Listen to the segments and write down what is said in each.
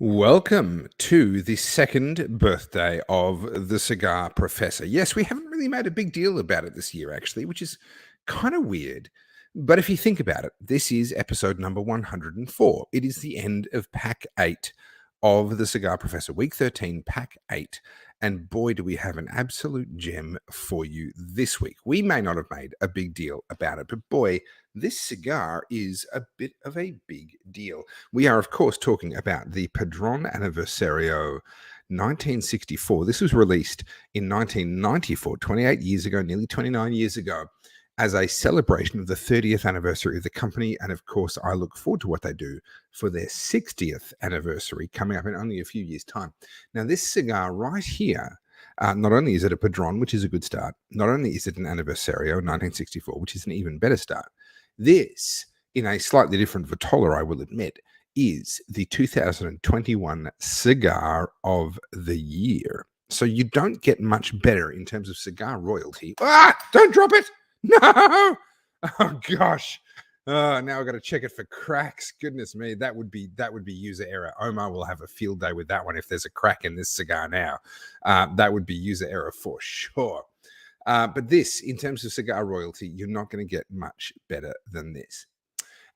Welcome to the second birthday of the Cigar Professor. Yes, we haven't really made a big deal about it this year, actually, which is kind of weird. But if you think about it, this is episode number 104. It is the end of pack 8 of the Cigar Professor, week 13, pack 8. And boy, do we have an absolute gem for you this week. We may not have made a big deal about it, but boy, this cigar is a bit of a big deal. We are, of course, talking about the Padron Anniversario 1964. This was released in 1994, 28 years ago, nearly 29 years ago, as a celebration of the 30th anniversary of the company. And of course, I look forward to what they do for their 60th anniversary coming up in only a few years' time. Now, this cigar right here, not only is it a Padron, which is a good start, not only is it an Anniversario 1964, which is an even better start, this, in a slightly different vitola, I will admit, is the 2021 Cigar of the Year. So you don't get much better in terms of cigar royalty. Don't drop it! No! Oh gosh. Now I've got to check it for cracks. Goodness me, that would be user error. Omar will have a field day with that one if there's a crack in this cigar now. That would be user error for sure. But this, in terms of cigar royalty, you're not going to get much better than this.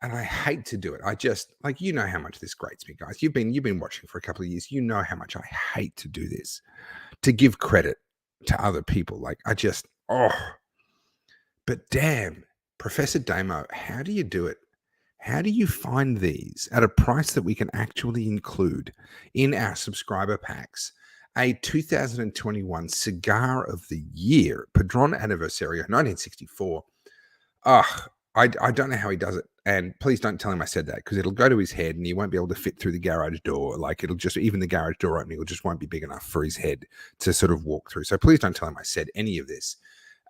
And I hate to do it. I just, like, you know how much this grates me, guys. You've been watching for a couple of years. You know how much I hate to do this, to give credit to other people. Like, but damn, Professor Damo, how do you do it? How do you find these at a price that we can actually include in our subscriber packs? A 2021 Cigar of the Year, Padron Anniversario 1964. I don't know how he does it. And please don't tell him I said that, because it'll go to his head and he won't be able to fit through the garage door. Like, it'll just, even the garage door opening, it just won't be big enough for his head to sort of walk through. So please don't tell him I said any of this.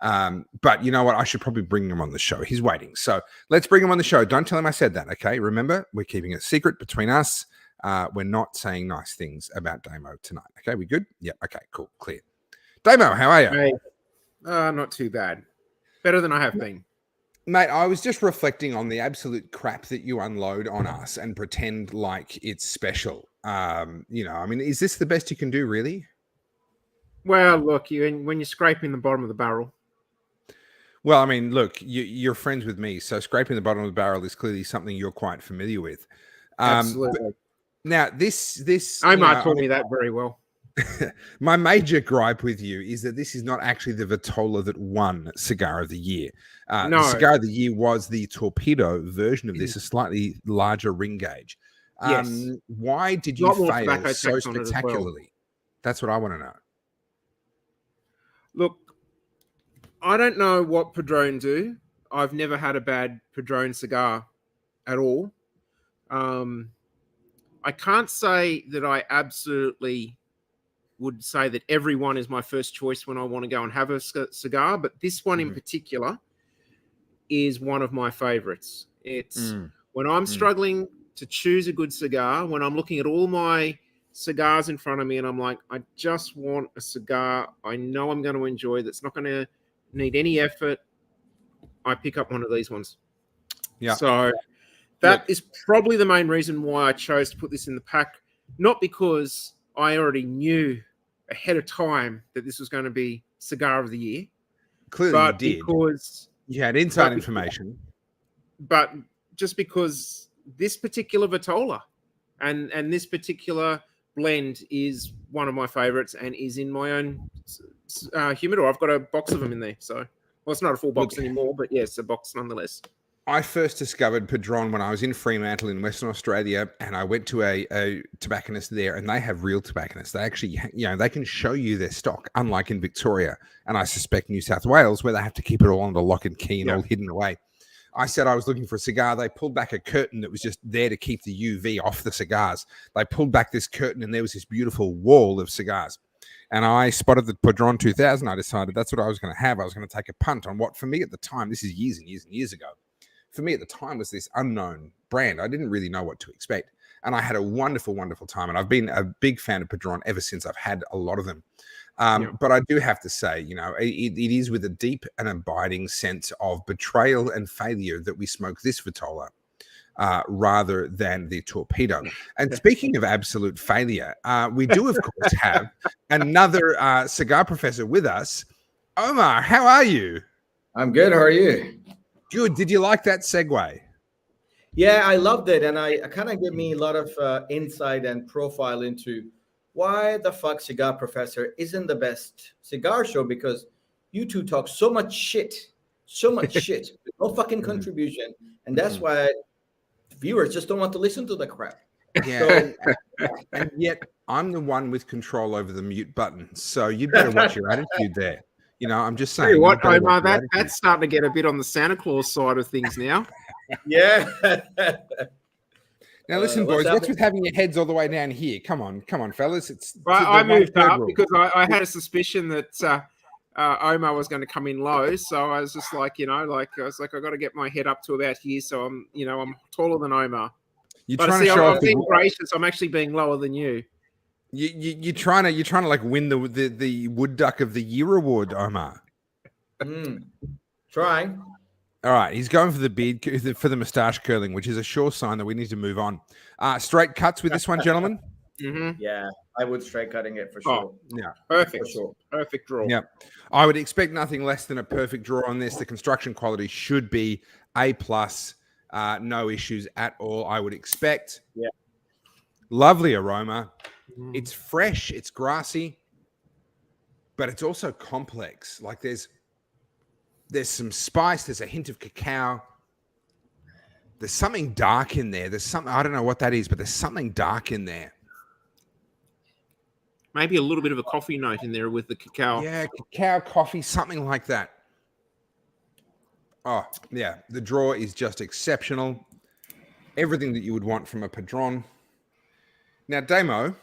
But you know what? I should probably bring him on the show. He's waiting. So let's bring him on the show. Don't tell him I said that. Okay. Remember, we're keeping it secret between us. We're not saying nice things about Damo tonight. Okay. We good? Yeah. Okay, cool. Clear. Damo, how are you? Hey, not too bad. Better than I have been. Mate, I was just reflecting on the absolute crap that you unload on us and pretend like it's special. I mean, is this the best you can do, really? Well, look, when you're scraping the bottom of the barrel. Well, I mean, look, you're friends with me, so scraping the bottom of the barrel is clearly something you're quite familiar with. Absolutely. Now, this Omar taught me that very well. My major gripe with you is that this is not actually the vitola that won Cigar of the Year. No. The Cigar of the Year was the torpedo version of this, a slightly larger ring gauge. Yes. Why did you fail so spectacularly? Well. That's what I want to know. Look, I don't know what Padron do. I've never had a bad Padron cigar at all. I can't say that I absolutely would say that everyone is my first choice when I want to go and have a cigar, but this one in particular is one of my favorites. It's when I'm struggling to choose a good cigar, when I'm looking at all my cigars in front of me and I'm like, I just want a cigar I know I'm going to enjoy, that's not going to need any effort, I pick up one of these ones. Yeah. So that is probably the main reason why I chose to put this in the pack, not because I already knew ahead of time that this was going to be Cigar of the Year. Clearly but you did. Because you had inside information. But just because this particular vitola and this particular blend is one of my favorites and is in my own humidor. I've got a box of them in there. So, well, it's not a full box anymore, but yes, a box nonetheless. I first discovered Padron when I was in Fremantle in Western Australia, and I went to a tobacconist there, and they have real tobacconists. They actually, they can show you their stock, unlike in Victoria, and I suspect New South Wales, where they have to keep it all under lock and key and all hidden away. I said I was looking for a cigar. They pulled back a curtain that was just there to keep the UV off the cigars. They pulled back this curtain, and there was this beautiful wall of cigars. And I spotted the Padron 2000. I decided that's what I was going to have. I was going to take a punt on what, for me at the time, this is years and years and years ago, for me at the time was this unknown brand. I didn't really know what to expect. And I had a wonderful, wonderful time. And I've been a big fan of Padron ever since. I've had a lot of them. But I do have to say, it is with a deep and abiding sense of betrayal and failure that we smoke this vitola. rather than the torpedo. And speaking of absolute failure, we do, of course, have another cigar professor with us. Omar, how are you? I'm good. How are you? Good. Did you like that segue? Yeah, I loved it. And I kind of gave me a lot of insight and profile into why the fuck Cigar Professor isn't the best cigar show, because you two talk so much shit, no fucking contribution. And that's why viewers just don't want to listen to the crap. Yeah. And yet I'm the one with control over the mute button. So you'd better watch your attitude there. You know, I'm just saying. What, Omar, that's starting to get a bit on the Santa Claus side of things now. Yeah. Now listen, boys, what's with having your heads all the way down here? Come on, fellas. I moved up because I had a suspicion that Omar was going to come in low, so I was just like, I got to get my head up to about here, so I'm taller than Omar. You're but trying see, to show I'm off being gracious. I'm actually being lower than you. You're trying to like win the Wood Duck of the Year award, Omar. Trying. All right, he's going for the beard, for the mustache curling, which is a sure sign that we need to move on. Straight cuts with this one, gentlemen. Yeah, I would straight cutting it for sure. Yeah, perfect. For sure. Perfect draw. Yeah, I would expect nothing less than a perfect draw on this. The construction quality should be A+, no issues at all, I would expect. Yeah, lovely aroma. It's fresh, it's grassy, but it's also complex. Like there's some spice, there's a hint of cacao. There's something dark in there. There's something, I don't know what that is, but there's something dark in there. Maybe a little bit of a coffee note in there with the cacao. Yeah, cacao, coffee, something like that. Oh, yeah. The draw is just exceptional. Everything that you would want from a Padron. Now, Damo,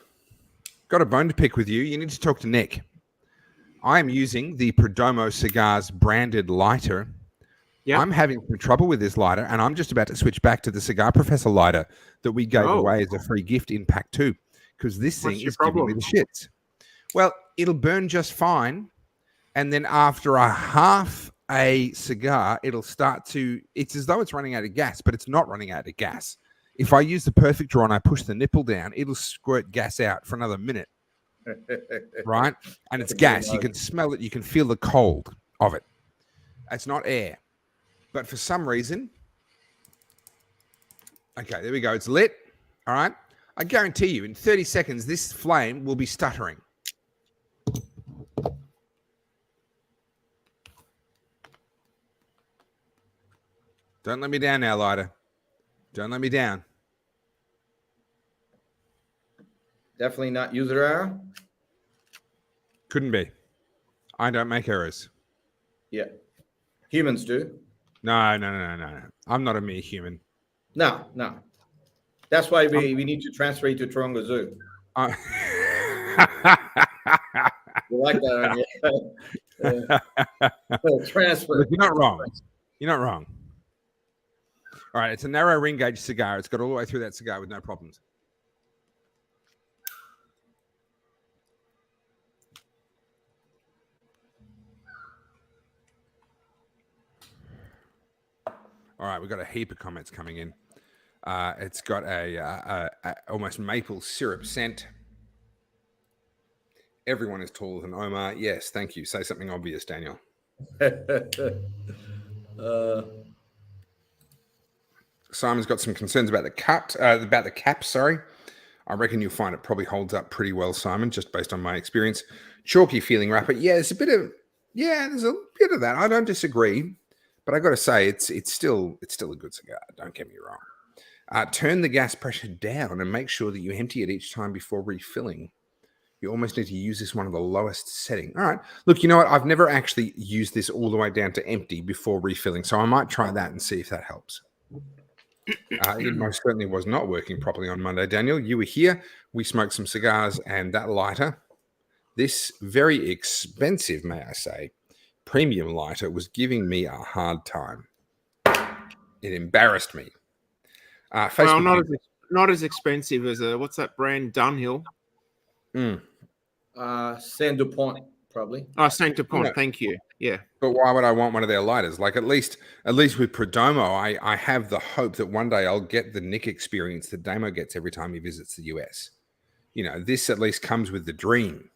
got a bone to pick with you. You need to talk to Nick. I am using the Perdomo Cigars branded lighter. Yep. I'm having some trouble with this lighter, and I'm just about to switch back to the Cigar Professor lighter that we gave away as a free gift in Pack 2, because this thing is giving me the shits. Well, it'll burn just fine, and then after a half a cigar, it'll start to... It's as though it's running out of gas, but it's not running out of gas. If I use the perfect draw and I push the nipple down, it'll squirt gas out for another minute. Right? And it's gas. You can smell it. You can feel the cold of it. It's not air. But for some reason... Okay, there we go. It's lit. All right? I guarantee you, in 30 seconds, this flame will be stuttering. Don't let me down now, lighter. Don't let me down. Definitely not user error. Couldn't be. I don't make errors. Yeah. Humans do. No. I'm not a mere human. No. That's why we need to transfer you to Torongo Zoo. You like that? Transfer. Look, you're not wrong. You're not wrong. All right, it's a narrow ring gauge cigar. It's got all the way through that cigar with no problems. All right, we've got a heap of comments coming in. It's got a almost maple syrup scent. Everyone is taller than Omar. Yes, thank you. Say something obvious, Daniel. Simon's got some concerns about the cap. Sorry, I reckon you'll find it probably holds up pretty well, Simon, just based on my experience. Chalky feeling wrapper. Yeah, there's a bit of that. I don't disagree, but I got to say it's still a good cigar. Don't get me wrong. Turn the gas pressure down and make sure that you empty it each time before refilling. You almost need to use this one of the lowest setting. All right. Look, you know what? I've never actually used this all the way down to empty before refilling, so I might try that and see if that helps. It most certainly was not working properly on Monday, Daniel. You were here. We smoked some cigars, and that lighter, this very expensive, may I say, premium lighter, was giving me a hard time. It embarrassed me. Well, not as expensive as what's that brand? Dunhill. Saint DuPont. probably. Oh, Saint Dupont, Yeah. thank you. Yeah. But why would I want one of their lighters? Like at least with Perdomo, I have the hope that one day I'll get the Nick experience that Damo gets every time he visits the US. You know, this at least comes with the dream.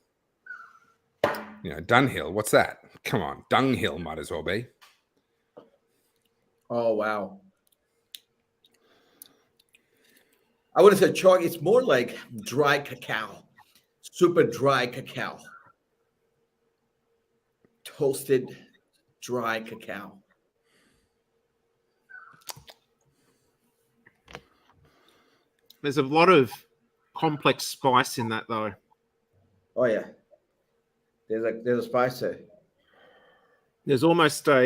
You know, Dunhill, what's that? Come on, Dunghill might as well be. Oh wow. I would have said chalk. It's more like dry cacao, super dry cacao, toasted dry cacao. There's a lot of complex spice in that, though. Oh yeah, there's a spice there. There's almost a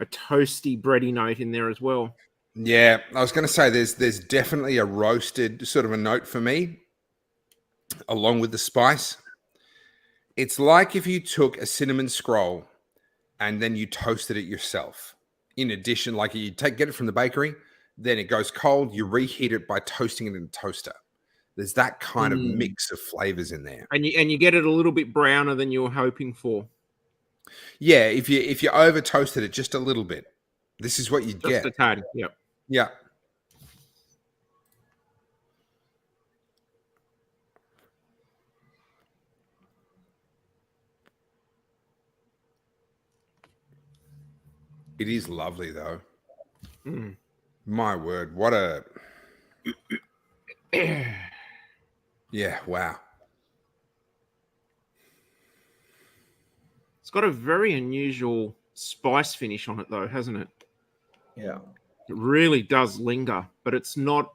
toasty, bready note in there as well. Yeah, I was going to say there's definitely a roasted sort of a note for me, along with the spice. It's like if you took a cinnamon scroll and then you toasted it yourself. In addition, like you get it from the bakery, then it goes cold, you reheat it by toasting it in a toaster. There's that kind of mix of flavors in there. And you get it a little bit browner than you were hoping for. Yeah, if you over toasted it just a little bit, this is what you'd get. Just a tad, yeah. Yeah. It is lovely though. Mm. My word, what a yeah, wow. It's got a very unusual spice finish on it, though, hasn't it? Yeah. It really does linger, but it's not.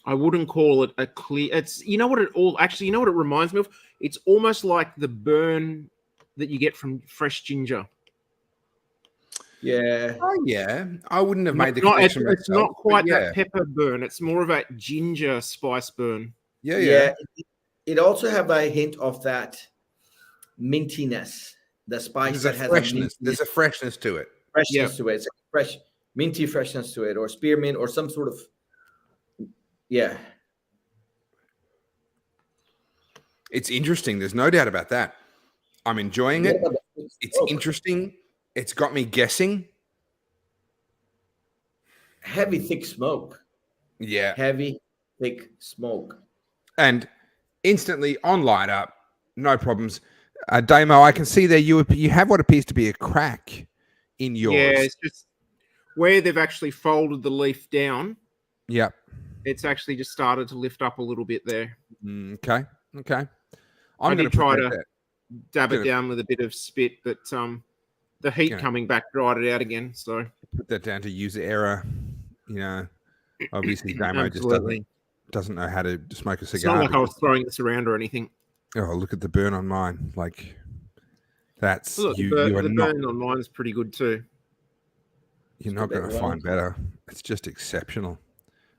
I wouldn't call it a clear. It's you know what it reminds me of. It's almost like the burn that you get from fresh ginger. Yeah. Oh yeah, I wouldn't have made the Not, connection. it's not myself, quite yeah. that pepper burn. It's more of a ginger spice burn. Yeah. It also have a hint of that mintiness, the spice There's that has freshness. There's a freshness to it. freshness to it. It's a fresh, minty freshness to it, or spearmint, or some sort of It's interesting. There's no doubt about that. I'm enjoying it. It's interesting. It's got me guessing. Heavy, thick smoke. Yeah. Heavy, thick smoke. And instantly on light up, no problems. Damo, I can see there you have what appears to be a crack in yours. Yeah, it's just where they've actually folded the leaf down. Yep. It's actually just started to lift up a little bit there. Okay. I'm going to try to dab it down with a bit of spit, but the heat coming back dried it out again. So put that down to user error. You know, obviously Damo just doesn't know how to smoke a cigar. It's not like I was throwing this around or anything. Oh, look at the burn on mine. Like that's look, you. The burn on mine is pretty good too. You're not going to find better. It's just exceptional.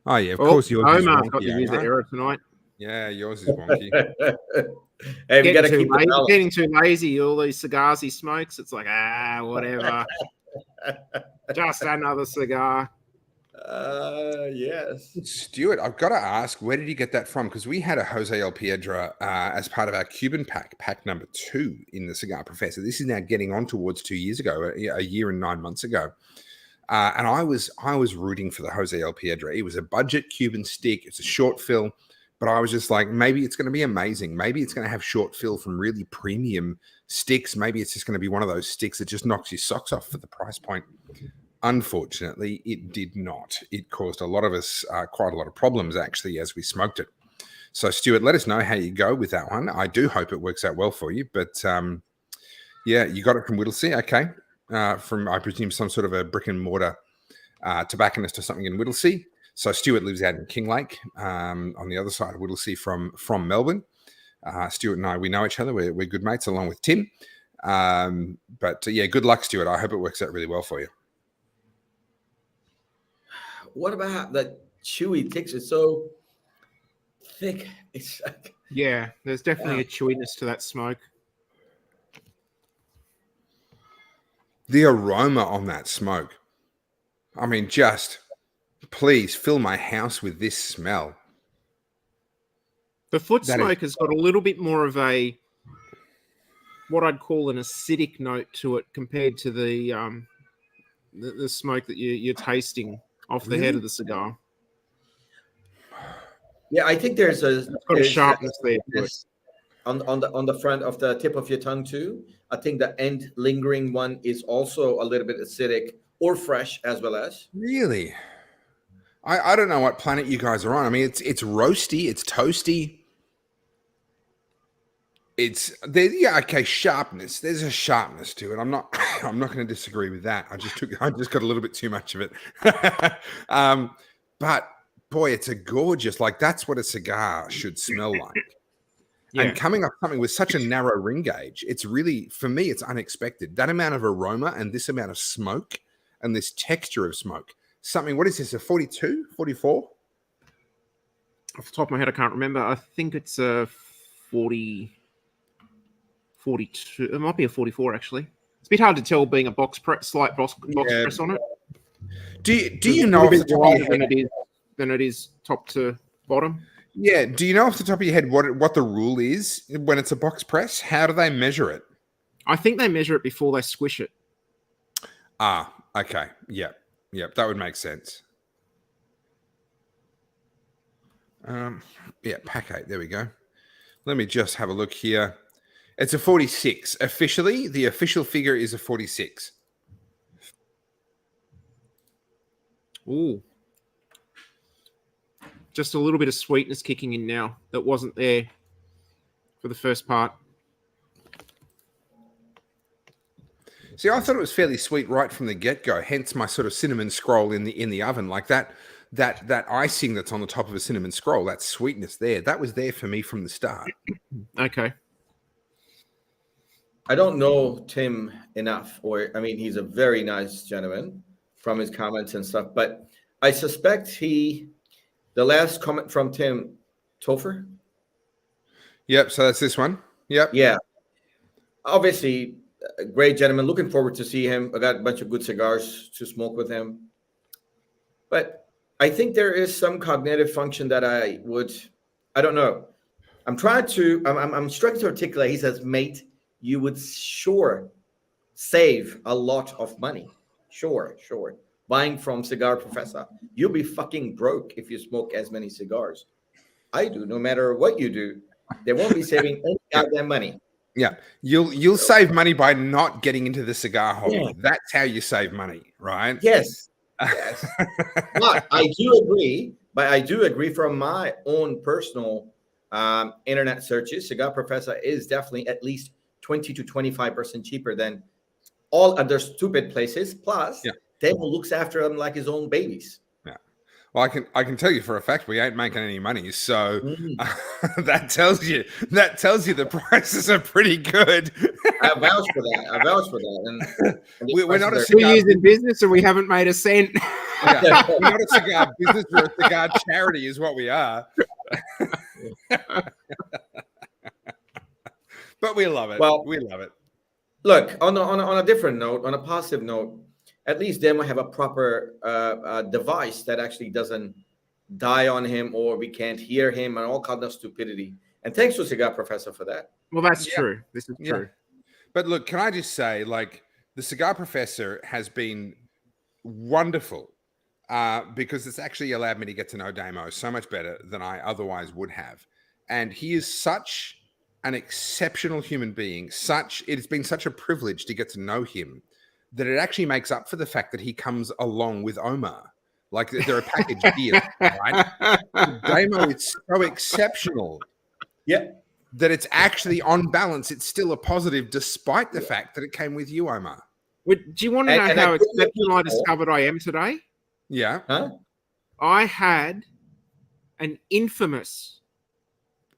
Oh yeah, of course yours is Omar's wonky. got the user error tonight. Yeah, yours is wonky. Hey, we got to keep getting too lazy. All these cigars he smokes, it's like whatever. Just another cigar. Yes. Stuart, I've got to ask, where did you get that from? Because we had a Jose El Piedra as part of our Cuban pack number 2 in the Cigar Professor. This is now getting on towards 2 years ago, a year and 9 months ago. And I was rooting for the Jose El Piedra. It was a budget Cuban stick. It's a short fill, but I was just like, maybe it's going to be amazing. Maybe it's going to have short fill from really premium sticks. Maybe it's just going to be one of those sticks that just knocks your socks off for the price point. Unfortunately, it did not. It caused a lot of us quite a lot of problems, actually, as we smoked it. So, Stuart, let us know how you go with that one. I do hope it works out well for you. But, yeah, you got it from Whittlesea, okay. From, I presume, some sort of a brick and mortar tobacconist or something in Whittlesea. So, Stuart lives out in Kinglake on the other side of Whittlesea from Melbourne. Stuart and I, we know each other. We're good mates along with Tim. But, yeah, good luck, Stuart. I hope it works out really well for you. What about that chewy texture? It's so thick. It's like, yeah, there's definitely a chewiness to that smoke. The aroma on that smoke. I mean, just please fill my house with this smell. The foot That is- smoke has got a little bit more of a what I'd call an acidic note to it compared to the smoke that you're tasting off the head Really? of the cigar. Yeah, I think there's It's got a sharpness there to it. on the front of the tip of your tongue too. I think the end lingering one is also a little bit acidic or fresh as well as. Really? I don't know what planet you guys are on. I mean, it's roasty, it's toasty. It's there, yeah, okay, sharpness. There's a sharpness to it. I'm not going to disagree with that. I just got a little bit too much of it. But boy, it's a gorgeous, like that's what a cigar should smell like. Yeah. And coming up something with such a narrow ring gauge, it's really, for me, it's unexpected. That amount of aroma and this amount of smoke and this texture of smoke. Something, what is this, a 42, 44? Off the top of my head, I can't remember. I think it's a 40, 42. It might be a 44, actually. It's a bit hard to tell being a slight box press on it. Do you know off the top of your head than it is top to bottom? Yeah. Do you know off the top of your head what the rule is when it's a box press? How do they measure it? I think they measure it before they squish it. Ah, okay. Yeah. That would make sense. Yeah, pack 8. There we go. Let me just have a look here. It's a 46. Officially, the official figure is a 46. Ooh. Just a little bit of sweetness kicking in now that wasn't there for the first part. See, I thought it was fairly sweet right from the get-go, hence my sort of cinnamon scroll in the oven. Like that icing that's on the top of a cinnamon scroll, that sweetness there, that was there for me from the start. Okay. I don't know Tim enough, he's a very nice gentleman from his comments and stuff, but I suspect the last comment from Tim, Topher? Yep, so that's this one. Yep. Yeah. Obviously, a great gentleman. Looking forward to see him. I got a bunch of good cigars to smoke with him. But I think there is some cognitive function that I don't know. I'm struggling to articulate. He says, mate, you would sure save a lot of money. Sure. Buying from Cigar Professor. You'll be fucking broke if you smoke as many cigars. I do, no matter what you do. They won't be saving any goddamn money. Yeah, you'll save money by not getting into the cigar hobby. Yeah. That's how you save money, right? Yes. But I do agree from my own personal internet searches. Cigar Professor is definitely at least 20 to 25% cheaper than all other stupid places. Plus, Dave looks after them like his own babies. Well, I can tell you for a fact we ain't making any money, so that tells you the prices are pretty good. I vouch for that. And we're not a 2 years in business and we haven't made a cent. Yeah, we're not a cigar business, we're a cigar charity, is what we are. But we love it. Well, we love it. Look, on a different note, on a positive note, at least they might have a proper device that actually doesn't die on him or we can't hear him and all kind of stupidity. And thanks to Cigar Professor for that. Well, that's true. This is true. But look, can I just say, like, the Cigar Professor has been wonderful because it's actually allowed me to get to know Damo so much better than I otherwise would have. And he is such an exceptional human being. It's been such a privilege to get to know him that it actually makes up for the fact that he comes along with Omar. Like they're a package deal, right? Damo is so exceptional. Yeah. That it's actually on balance, it's still a positive despite the fact that it came with you, Omar. Do you want to know how exceptional I discovered I am today? Yeah. Huh? I had an infamous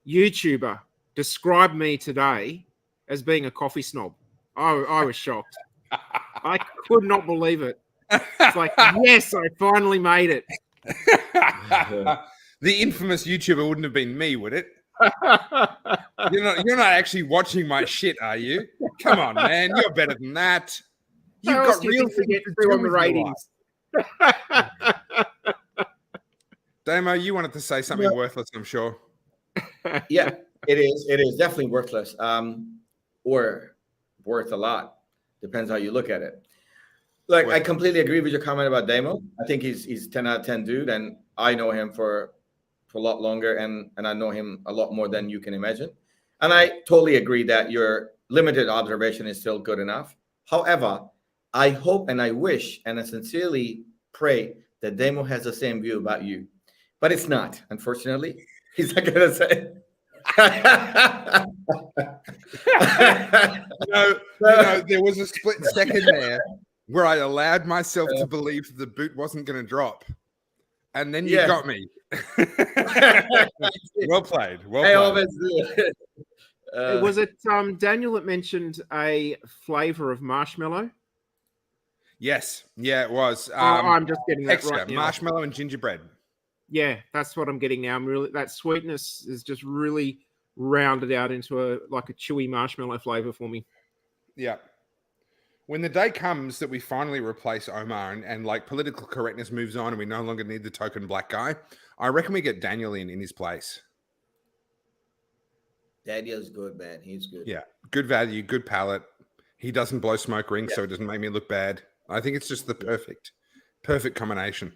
YouTuber describe me today as being a coffee snob. I was shocked. I could not believe it. It's like, yes, I finally made it. The infamous YouTuber wouldn't have been me, would it? You're not actually watching my shit, are you? Come on, man. You're better than that. You've got real things to do on the ratings. Damo, you wanted to say something worthless, I'm sure. Yeah, it is. It is definitely worthless, or worth a lot. Depends how you look at it. Like, I completely agree with your comment about Damo. I think he's 10 out of 10 dude, and I know him for a lot longer, and I know him a lot more than you can imagine. And I totally agree that your limited observation is still good enough. However, I hope and I wish and I sincerely pray that Damo has the same view about you, but it's not. Unfortunately, he's not gonna say. There was a split second there where I allowed myself to believe that the boot wasn't going to drop, and then you got me. Well played. Well played. I always do. Was it Daniel that mentioned a flavor of marshmallow? Yes. Yeah, it was. I'm just getting that right now. Marshmallow and gingerbread. Yeah, that's what I'm getting now. I'm really, that sweetness is just really rounded out into a chewy marshmallow flavor for me. Yeah. When the day comes that we finally replace Omar and like political correctness moves on and we no longer need the token black guy, I reckon we get Daniel in his place. Daniel's good, man. He's good. Yeah. Good value, good palate. He doesn't blow smoke rings, so it doesn't make me look bad. I think it's just the perfect combination.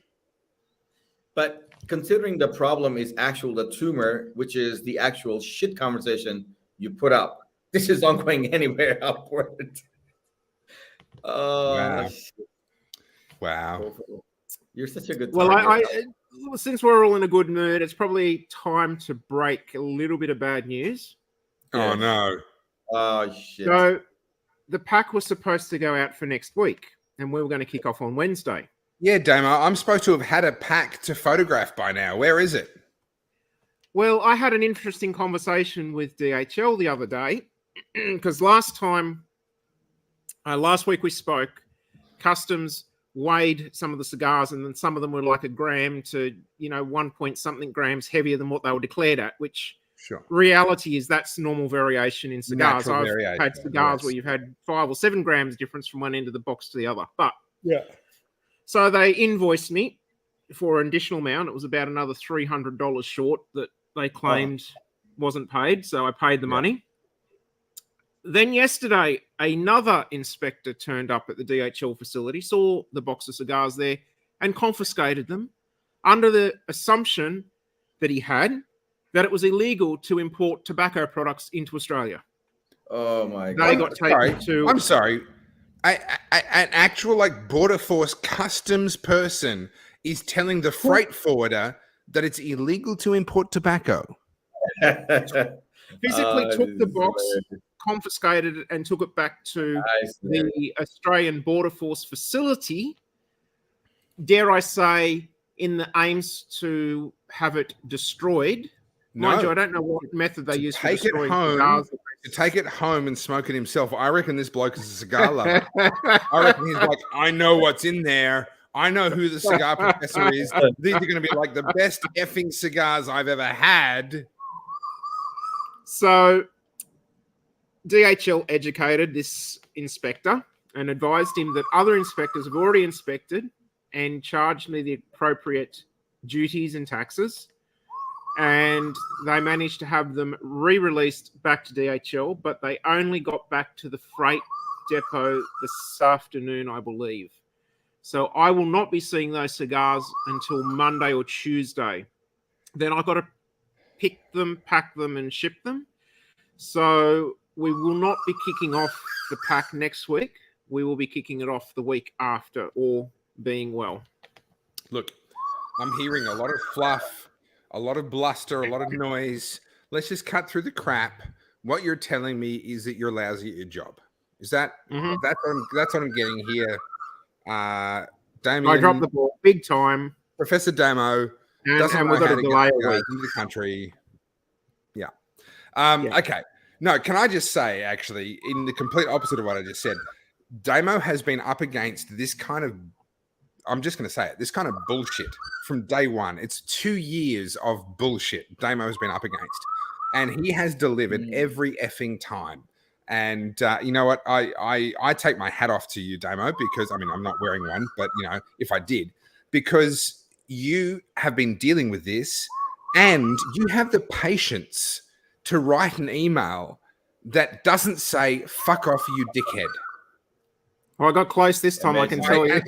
But considering the problem is the tumor, which is the actual shit conversation you put up, this is not going anywhere upward. Wow. You're such a good target. Well, since we're all in a good mood, it's probably time to break a little bit of bad news. Oh, no. Oh, shit. So the pack was supposed to go out for next week, and we were going to kick off on Wednesday. Yeah, Damo, I'm supposed to have had a pack to photograph by now. Where is it? Well, I had an interesting conversation with DHL the other day, because last week we spoke, Customs weighed some of the cigars, and then some of them were like a gram to 1 point something grams heavier than what they were declared at, which reality is that's normal variation in cigars. I've had cigars where you've had 5 or 7 grams difference from one end of the box to the other. But so they invoiced me for an additional amount. It was about another $300 short that they claimed wasn't paid, so I paid the money. Then yesterday, another inspector turned up at the DHL facility, saw the box of cigars there, and confiscated them under the assumption that that it was illegal to import tobacco products into Australia. Oh my God! They got taken to. I'm sorry. An actual Border Force customs person is telling the freight forwarder that it's illegal to import tobacco. Physically took the box, confiscated it, and took it back to the Australian Border Force facility. Dare I say, in the aims to have it destroyed. Mind you, I don't know what method they use to destroy cigars. To take it home and smoke it himself. I reckon this bloke is a cigar lover. I reckon he's like, I know what's in there. I know who the cigar professor is. These are going to be like the best effing cigars I've ever had. So DHL educated this inspector and advised him that other inspectors have already inspected and charged me the appropriate duties and taxes. And they managed to have them re-released back to DHL, but they only got back to the freight depot this afternoon, I believe. So I will not be seeing those cigars until Monday or Tuesday. Then I've got to pick them, pack them, and ship them. So we will not be kicking off the pack next week. We will be kicking it off the week after, all being well. Look, I'm hearing a lot of fluff, a lot of bluster, a lot of noise. Let's just cut through the crap. What you're telling me is that you're lousy at your job. Is that that's what I'm getting here? Damien, I dropped the ball big time. Professor Damo doesn't know how to get into the country. Yeah. Okay. No, can I just say, actually, in the complete opposite of what I just said, Damo has been up against this kind of, I'm just going to say it, this kind of bullshit from day one. It's 2 years of bullshit Damo has been up against, and he has delivered every effing time. And you know what? I take my hat off to you, Damo, because, I mean, I'm not wearing one, but, you know, if I did, because you have been dealing with this and you have the patience to write an email that doesn't say "fuck off, you dickhead." Oh, I got close this time, Amazing. I can tell you.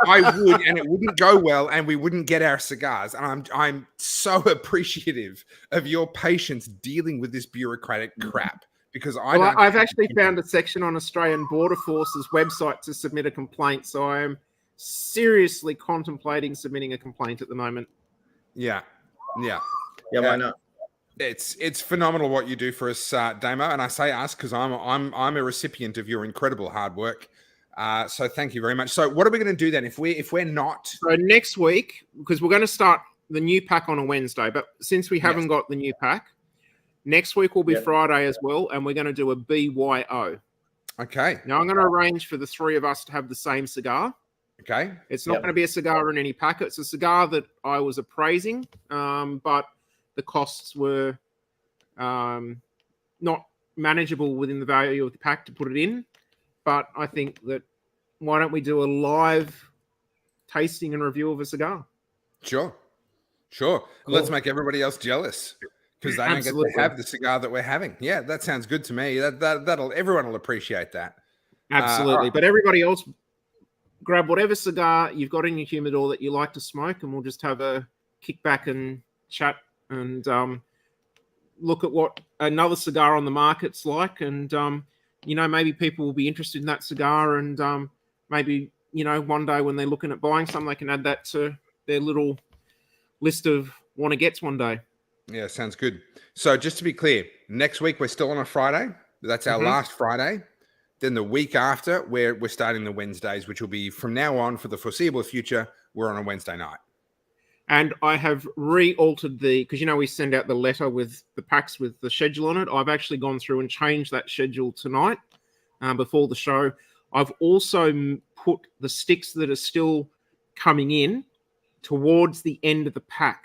I would, and it wouldn't go well, and we wouldn't get our cigars. And I'm so appreciative of your patience dealing with this bureaucratic crap, because I've actually found a section on Australian Border Force's website to submit a complaint, so I am seriously contemplating submitting a complaint at the moment. Yeah. Why not? It's phenomenal what you do for us, Damo, and I say us because I'm a recipient of your incredible hard work. So thank you very much. So what are we going to do then if we're not? So next week, because we're going to start the new pack on a Wednesday, but since we haven't got the new pack, next week will be Friday as well, and we're going to do a BYO. Okay. Now I'm going to arrange for the three of us to have the same cigar. Okay. It's not going to be a cigar in any packet. It's a cigar that I was appraising, but the costs were not manageable within the value of the pack to put it in. But I think that why don't we do a live tasting and review of a cigar? Sure. Cool. Let's make everybody else jealous because they don't get to have the cigar that we're having. Yeah, that sounds good to me. That'll everyone will appreciate that. Absolutely. But everybody else, grab whatever cigar you've got in your humidor that you like to smoke, and we'll just have a kick back and chat and look at what another cigar on the market's like, and maybe people will be interested in that cigar, and maybe one day when they're looking at buying some, they can add that to their little list of want to gets one day. Yeah, sounds good. So just to be clear, next week we're still on a Friday. That's our last Friday. Then the week after, we're starting the Wednesdays, which will be from now on for the foreseeable future. We're on a Wednesday night. And I have re-altered because we send out the letter with the packs with the schedule on it. I've actually gone through and changed that schedule tonight before the show. I've also put the sticks that are still coming in towards the end of the pack.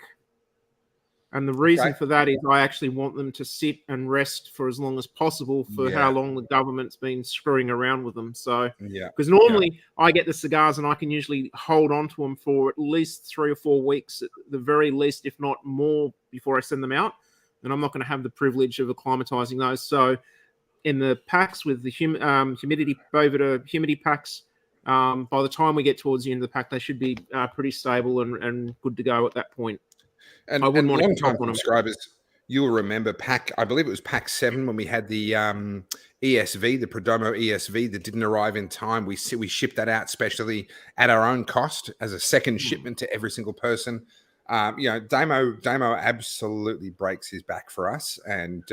And the reason for that is I actually want them to sit and rest for as long as possible for how long the government's been screwing around with them. So, because normally I get the cigars and I can usually hold on to them for at least 3 or 4 weeks, at the very least, if not more, before I send them out. And I'm not going to have the privilege of acclimatizing those. So, in the packs with the humidity packs, by the time we get towards the end of the pack, they should be pretty stable and good to go at that point. And I wouldn't want to long-time subscribers, you'll remember I believe it was pack 7 when we had the ESV, the Perdomo ESV that didn't arrive in time. We shipped that out specially at our own cost as a second shipment to every single person. Damo absolutely breaks his back for us. And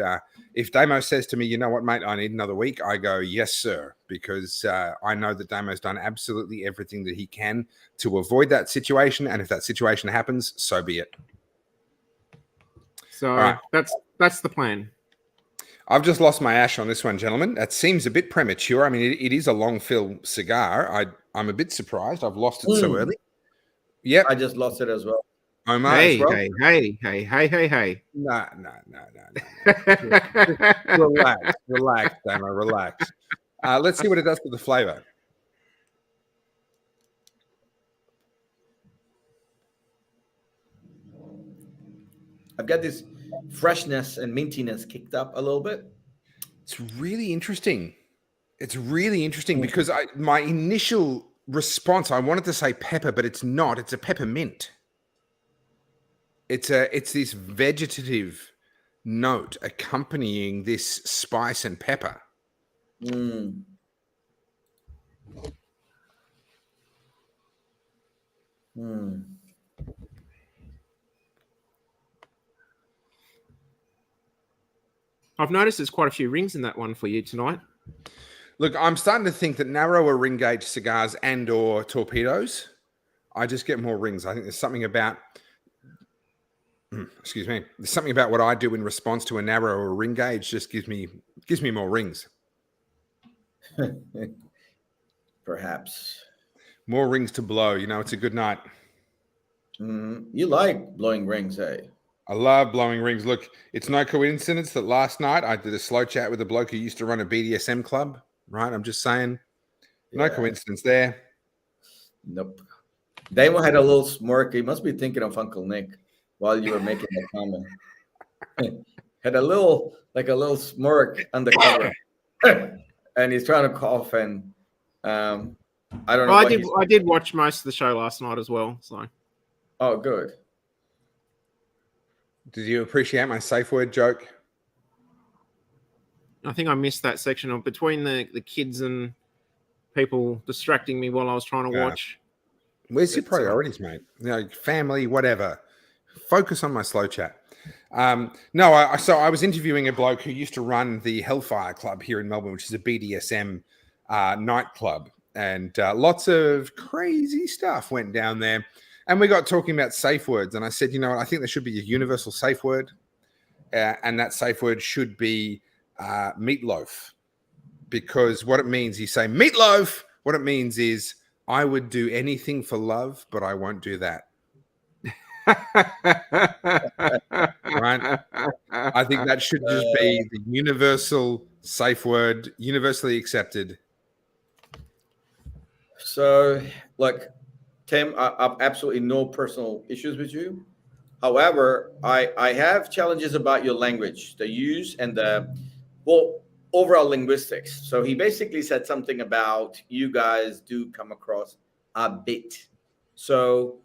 if Damo says to me, you know what, mate, I need another week, I go, yes, sir, because I know that Damo's done absolutely everything that he can to avoid that situation. And if that situation happens, so be it. So that's the plan. I've just lost my ash on this one, gentlemen. That seems a bit premature. I mean, it is a long fill cigar. I'm a bit surprised. I've lost it so early. Yep. I just lost it as well. Omar, hey. No. Relax, Damo, relax. Let's see what it does for the flavor. I've got this freshness and mintiness kicked up a little bit. It's really interesting. Because my initial response, I wanted to say pepper, but it's not. It's a peppermint. It's this vegetative note accompanying this spice and pepper. I've noticed there's quite a few rings in that one for you tonight. Look, I'm starting to think that narrower ring gauge cigars and or torpedoes, I just get more rings. I think there's something about, there's something about what I do in response to a narrower ring gauge just gives me more rings. Perhaps. More rings to blow. It's a good night. You like blowing rings, eh? I love blowing rings. Look, it's no coincidence that last night I did a slow chat with a bloke who used to run a BDSM club, right? I'm just saying, no coincidence there. Nope. Damo had a little smirk. He must be thinking of Uncle Nick while you were making that comment. Had a little smirk on the cover, and he's trying to cough. And I don't know. Well, what I did watch most of the show last night as well. So. Oh, good. Did you appreciate my safe word joke? I think I missed that section of between the kids and people distracting me while I was trying to watch. Where's your priorities, mate? You know, family, whatever. Focus on my slow chat. No, so I was interviewing a bloke who used to run the Hellfire Club here in Melbourne, which is a BDSM nightclub, and lots of crazy stuff went down there. And we got talking about safe words, and I said, you know what, I think there should be a universal safe word, and that safe word should be meatloaf, because what it means, you say meatloaf, what it means is I would do anything for love, but I won't do that. Right? I think that should just be the universal safe word, universally accepted. So, look, Tim, I have absolutely no personal issues with you. However, I have challenges about your language, the use and the overall linguistics. So he basically said something about you guys do come across a bit. So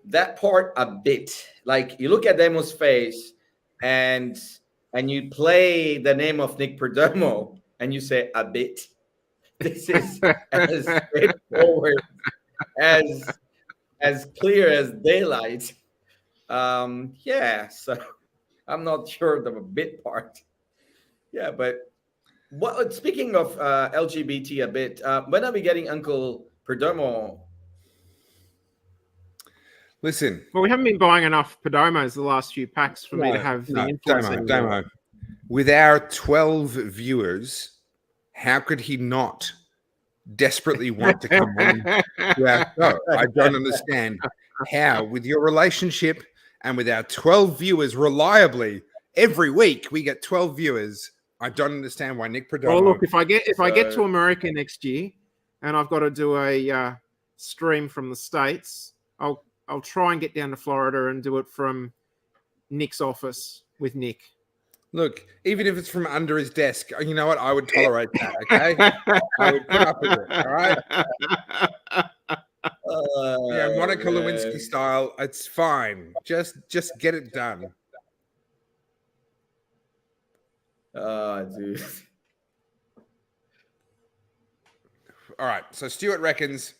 that part, a bit, like you look at Damo's face and you play the name of Nick Perdomo and you say a bit. This is as straightforward as clear as daylight. Yeah, so I'm not sure of the bit part. Yeah, but speaking of LGBT a bit, when are we getting Uncle Perdomo? Listen. Well, we haven't been buying enough Perdomos the last few packs for me to have the influence anymore. Damo. With our 12 viewers, how could he not desperately want to come on to our show? I don't understand how, with your relationship and with our 12 viewers reliably every week, we get 12 viewers. I don't understand why Nick Perdomo. Well, look, if I get to America next year and I've got to do a stream from the States, I'll try and get down to Florida and do it from Nick's office with Nick. Look, even if it's from under his desk, you know what? I would tolerate that, okay? I would put up with it, all right? Yeah, Monica Lewinsky style, it's fine. Just get it done. Dude. All right, so Stuart reckons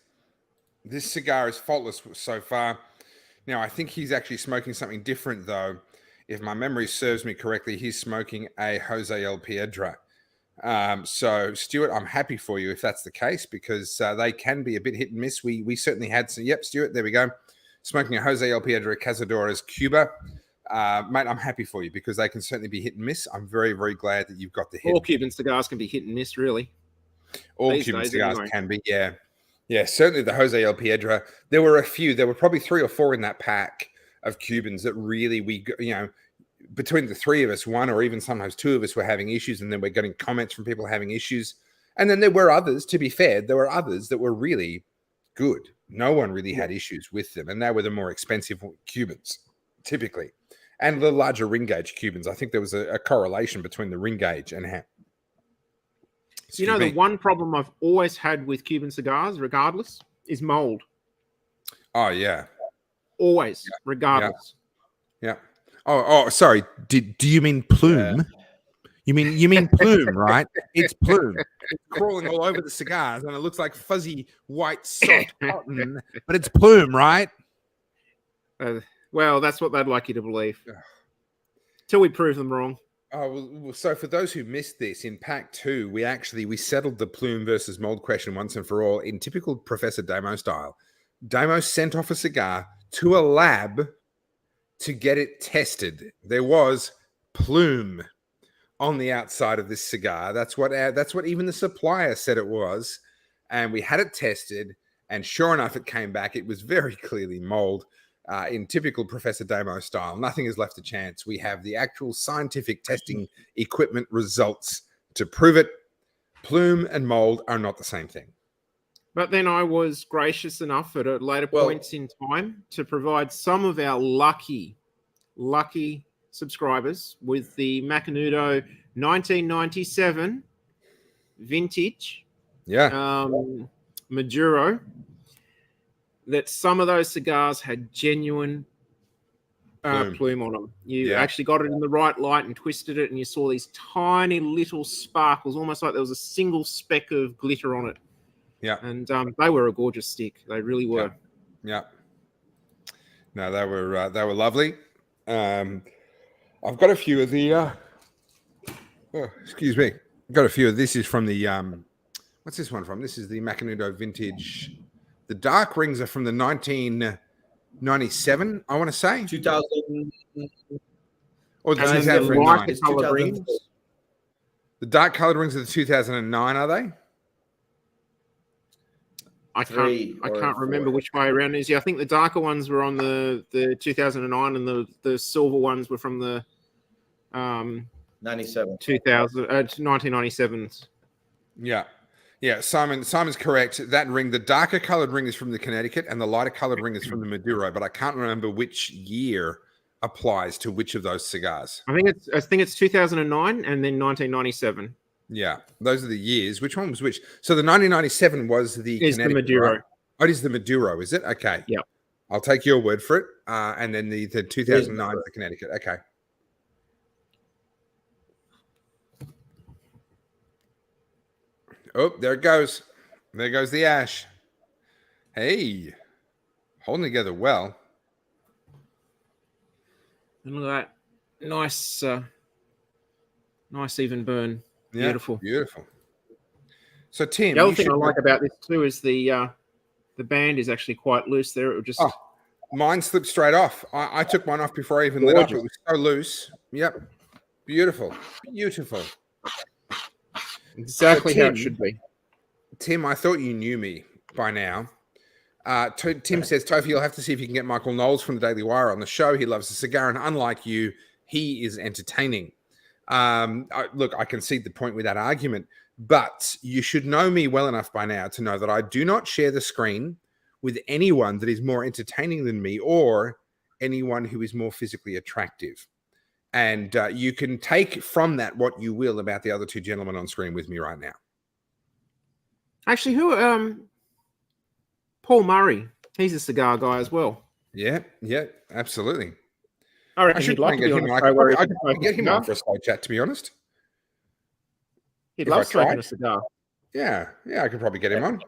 this cigar is faultless so far. Now, I think he's actually smoking something different, though. If my memory serves me correctly, he's smoking a Jose El Piedra. So, Stuart, I'm happy for you if that's the case, because they can be a bit hit and miss. We certainly had some. Yep, Stuart, there we go. Smoking a Jose El Piedra Cazadores Cuba. Mate, I'm happy for you because they can certainly be hit and miss. I'm very, very glad that you've got the hit. All Cuban cigars can be hit and miss, really. All Cuban cigars can be, yeah. Yeah, certainly the Jose El Piedra. There were a few. There were probably 3 or 4 in that pack of Cubans that really between the 3 of us, 1 or even sometimes 2 of us were having issues, and then we're getting comments from people having issues. And then there were others, to be fair, there were others that were really good. No one really had issues with them, and they were the more expensive Cubans, typically. And the larger ring gauge Cubans. I think there was a correlation between the ring gauge and how. The one problem I've always had with Cuban cigars, regardless, is mold. Oh, yeah. Always, regardless. Yeah. Oh, sorry. Do you mean plume? Yeah. You mean plume, right? It's plume. It's crawling all over the cigars, and it looks like fuzzy white soft cotton, but it's plume, right? Well, that's what they'd like you to believe. Till we prove them wrong. Oh, well, so for those who missed this, in pack 2, we settled the plume versus mold question once and for all in typical Professor Damo style. Damo sent off a cigar to a lab to get it tested. There was plume on the outside of this cigar. That's what even the supplier said it was. And we had it tested, and sure enough, it came back. It was very clearly mold. In typical Professor Damo style, nothing is left to chance. We have the actual scientific testing equipment results to prove it. Plume and mold are not the same thing. But then I was gracious enough at a later points in time to provide some of our lucky subscribers with the Macanudo 1997 vintage Maduro. That some of those cigars had genuine plume on them. You actually got it in the right light and twisted it, and you saw these tiny little sparkles, almost like there was a single speck of glitter on it. Yeah. And they were a gorgeous stick. They really were. Yeah. No, they were lovely. I've got a few of the excuse me. I've got a few of this is from the what's this one from? This is the Macanudo vintage. The dark rings are from the 1997, I want to say. 2000 or the 2009. The dark colored rings are the 2009, are they? I can't remember which way around it is. Yeah, I think the darker ones were on the 2009, and the silver ones were from the 1997s. Yeah. Simon's correct. That ring, the darker colored ring, is from the Connecticut, and the lighter colored ring is from the Maduro. But I can't remember which year applies to which of those cigars. I think it's 2009 and then 1997. Yeah, those are the years. Which one was which? So the 1997 was the Connecticut, the Maduro. Right? Oh, it is the Maduro, is it? Okay. Yeah. I'll take your word for it. And then the 2009 is the Connecticut. Okay. Oh, there it goes. There goes the ash. Hey, holding together well. And look at that. Nice even burn. Yeah, beautiful. So Tim, the other thing I like about this too is the band is actually quite loose there. It would just mine slipped straight off. I took mine off before I even lit up. It was so loose. Yep. Beautiful. Exactly how it should be. Tim, I thought you knew me by now. Tim says, Tofi, you'll have to see if you can get Michael Knowles from the Daily Wire on the show. He loves the cigar, and unlike you, he is entertaining. Look, I concede the point with that argument, but you should know me well enough by now to know that I do not share the screen with anyone that is more entertaining than me or anyone who is more physically attractive. And you can take from that what you will about the other two gentlemen on screen with me right now. Actually, Paul Murray, he's a cigar guy as well. Yeah, absolutely. I should like to I could get him on for a slow chat, to be honest. He'd love smoking a cigar. Yeah, I could probably get him on.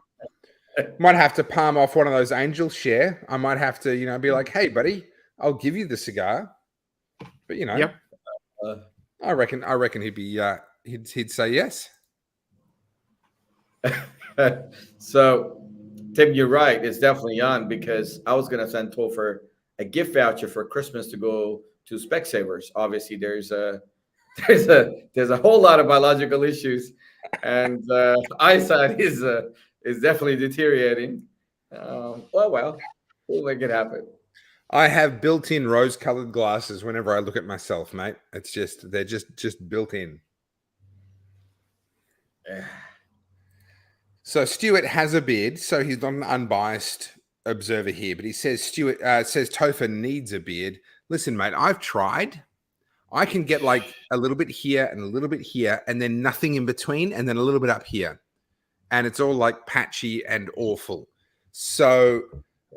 Might have to palm off one of those Angel share. I might have to, be like, hey, buddy, I'll give you the cigar. But yep. I reckon he'd be he'd say yes. So, Tim, you're right. It's definitely on, because I was gonna send Topher a gift voucher for Christmas to go to Specsavers. Obviously, there's a whole lot of biological issues, and eyesight is definitely deteriorating. Well, we'll make it happen. I have built-in rose-colored glasses whenever I look at myself, mate. It's just they're just built in. So Stuart has a beard, so he's not an unbiased observer here, but he says says Topher needs a beard. Listen, mate, I've tried. I can get like a little bit here and a little bit here, and then nothing in between, and then a little bit up here, and it's all like patchy and awful. So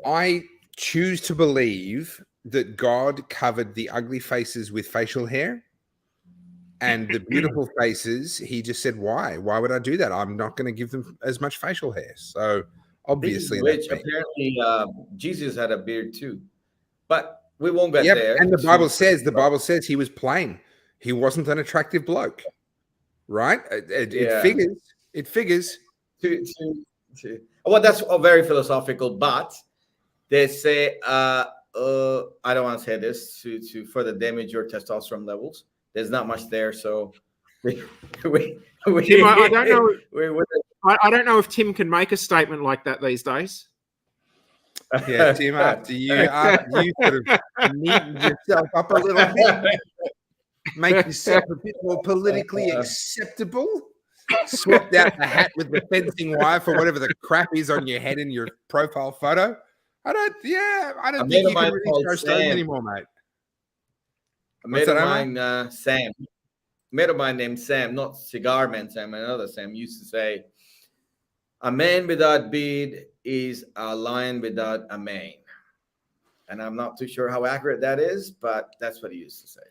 I choose to believe that God covered the ugly faces with facial hair, and the beautiful faces, he just said, why would I do that? I'm not going to give them as much facial hair. So obviously, which apparently Jesus had a beard too, but we won't get there. And the Bible says he was plain. He wasn't an attractive bloke, right? It figures. Well, that's very philosophical, but they say, I don't want to say this to further damage your testosterone levels. There's not much there, so Tim, I don't know. I don't know if Tim can make a statement like that these days. Yeah, Tim, after you sort of neaten yourself up a little bit, make yourself a bit more politically acceptable. swapped out the hat with the fencing wire for whatever the crap is on your head in your profile photo. I don't think you can really show stones anymore, mate. A mate of mine, Sam, a mate of mine named Sam, not Cigar Man Sam, another Sam, used to say, a man without beard is a lion without a mane. And I'm not too sure how accurate that is, but that's what he used to say.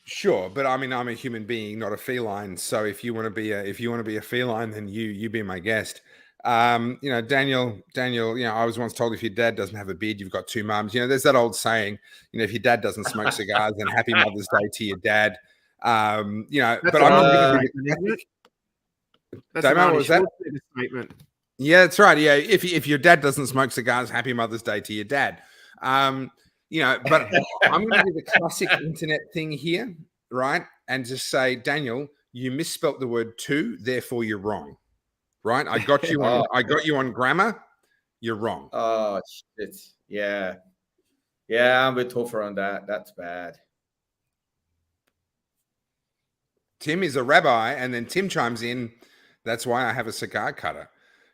Sure, but I mean, I'm a human being, not a feline. So if you want to be a feline, then you be my guest. Daniel, I was once told if your dad doesn't have a beard, you've got two mums. There's that old saying, if your dad doesn't smoke cigars, then happy Mother's Day to your dad. But I'm not going to be What was that? Statement. Yeah, that's right. Yeah, if your dad doesn't smoke cigars, happy Mother's Day to your dad. But I'm going to do the classic internet thing here, right? And just say, Daniel, you misspelt the word "to," therefore you're wrong. Right? I got you on. I got you on grammar. You're wrong. Oh shit! Yeah, I'm with Topher on that. That's bad. Tim is a rabbi, and then Tim chimes in. That's why I have a cigar cutter.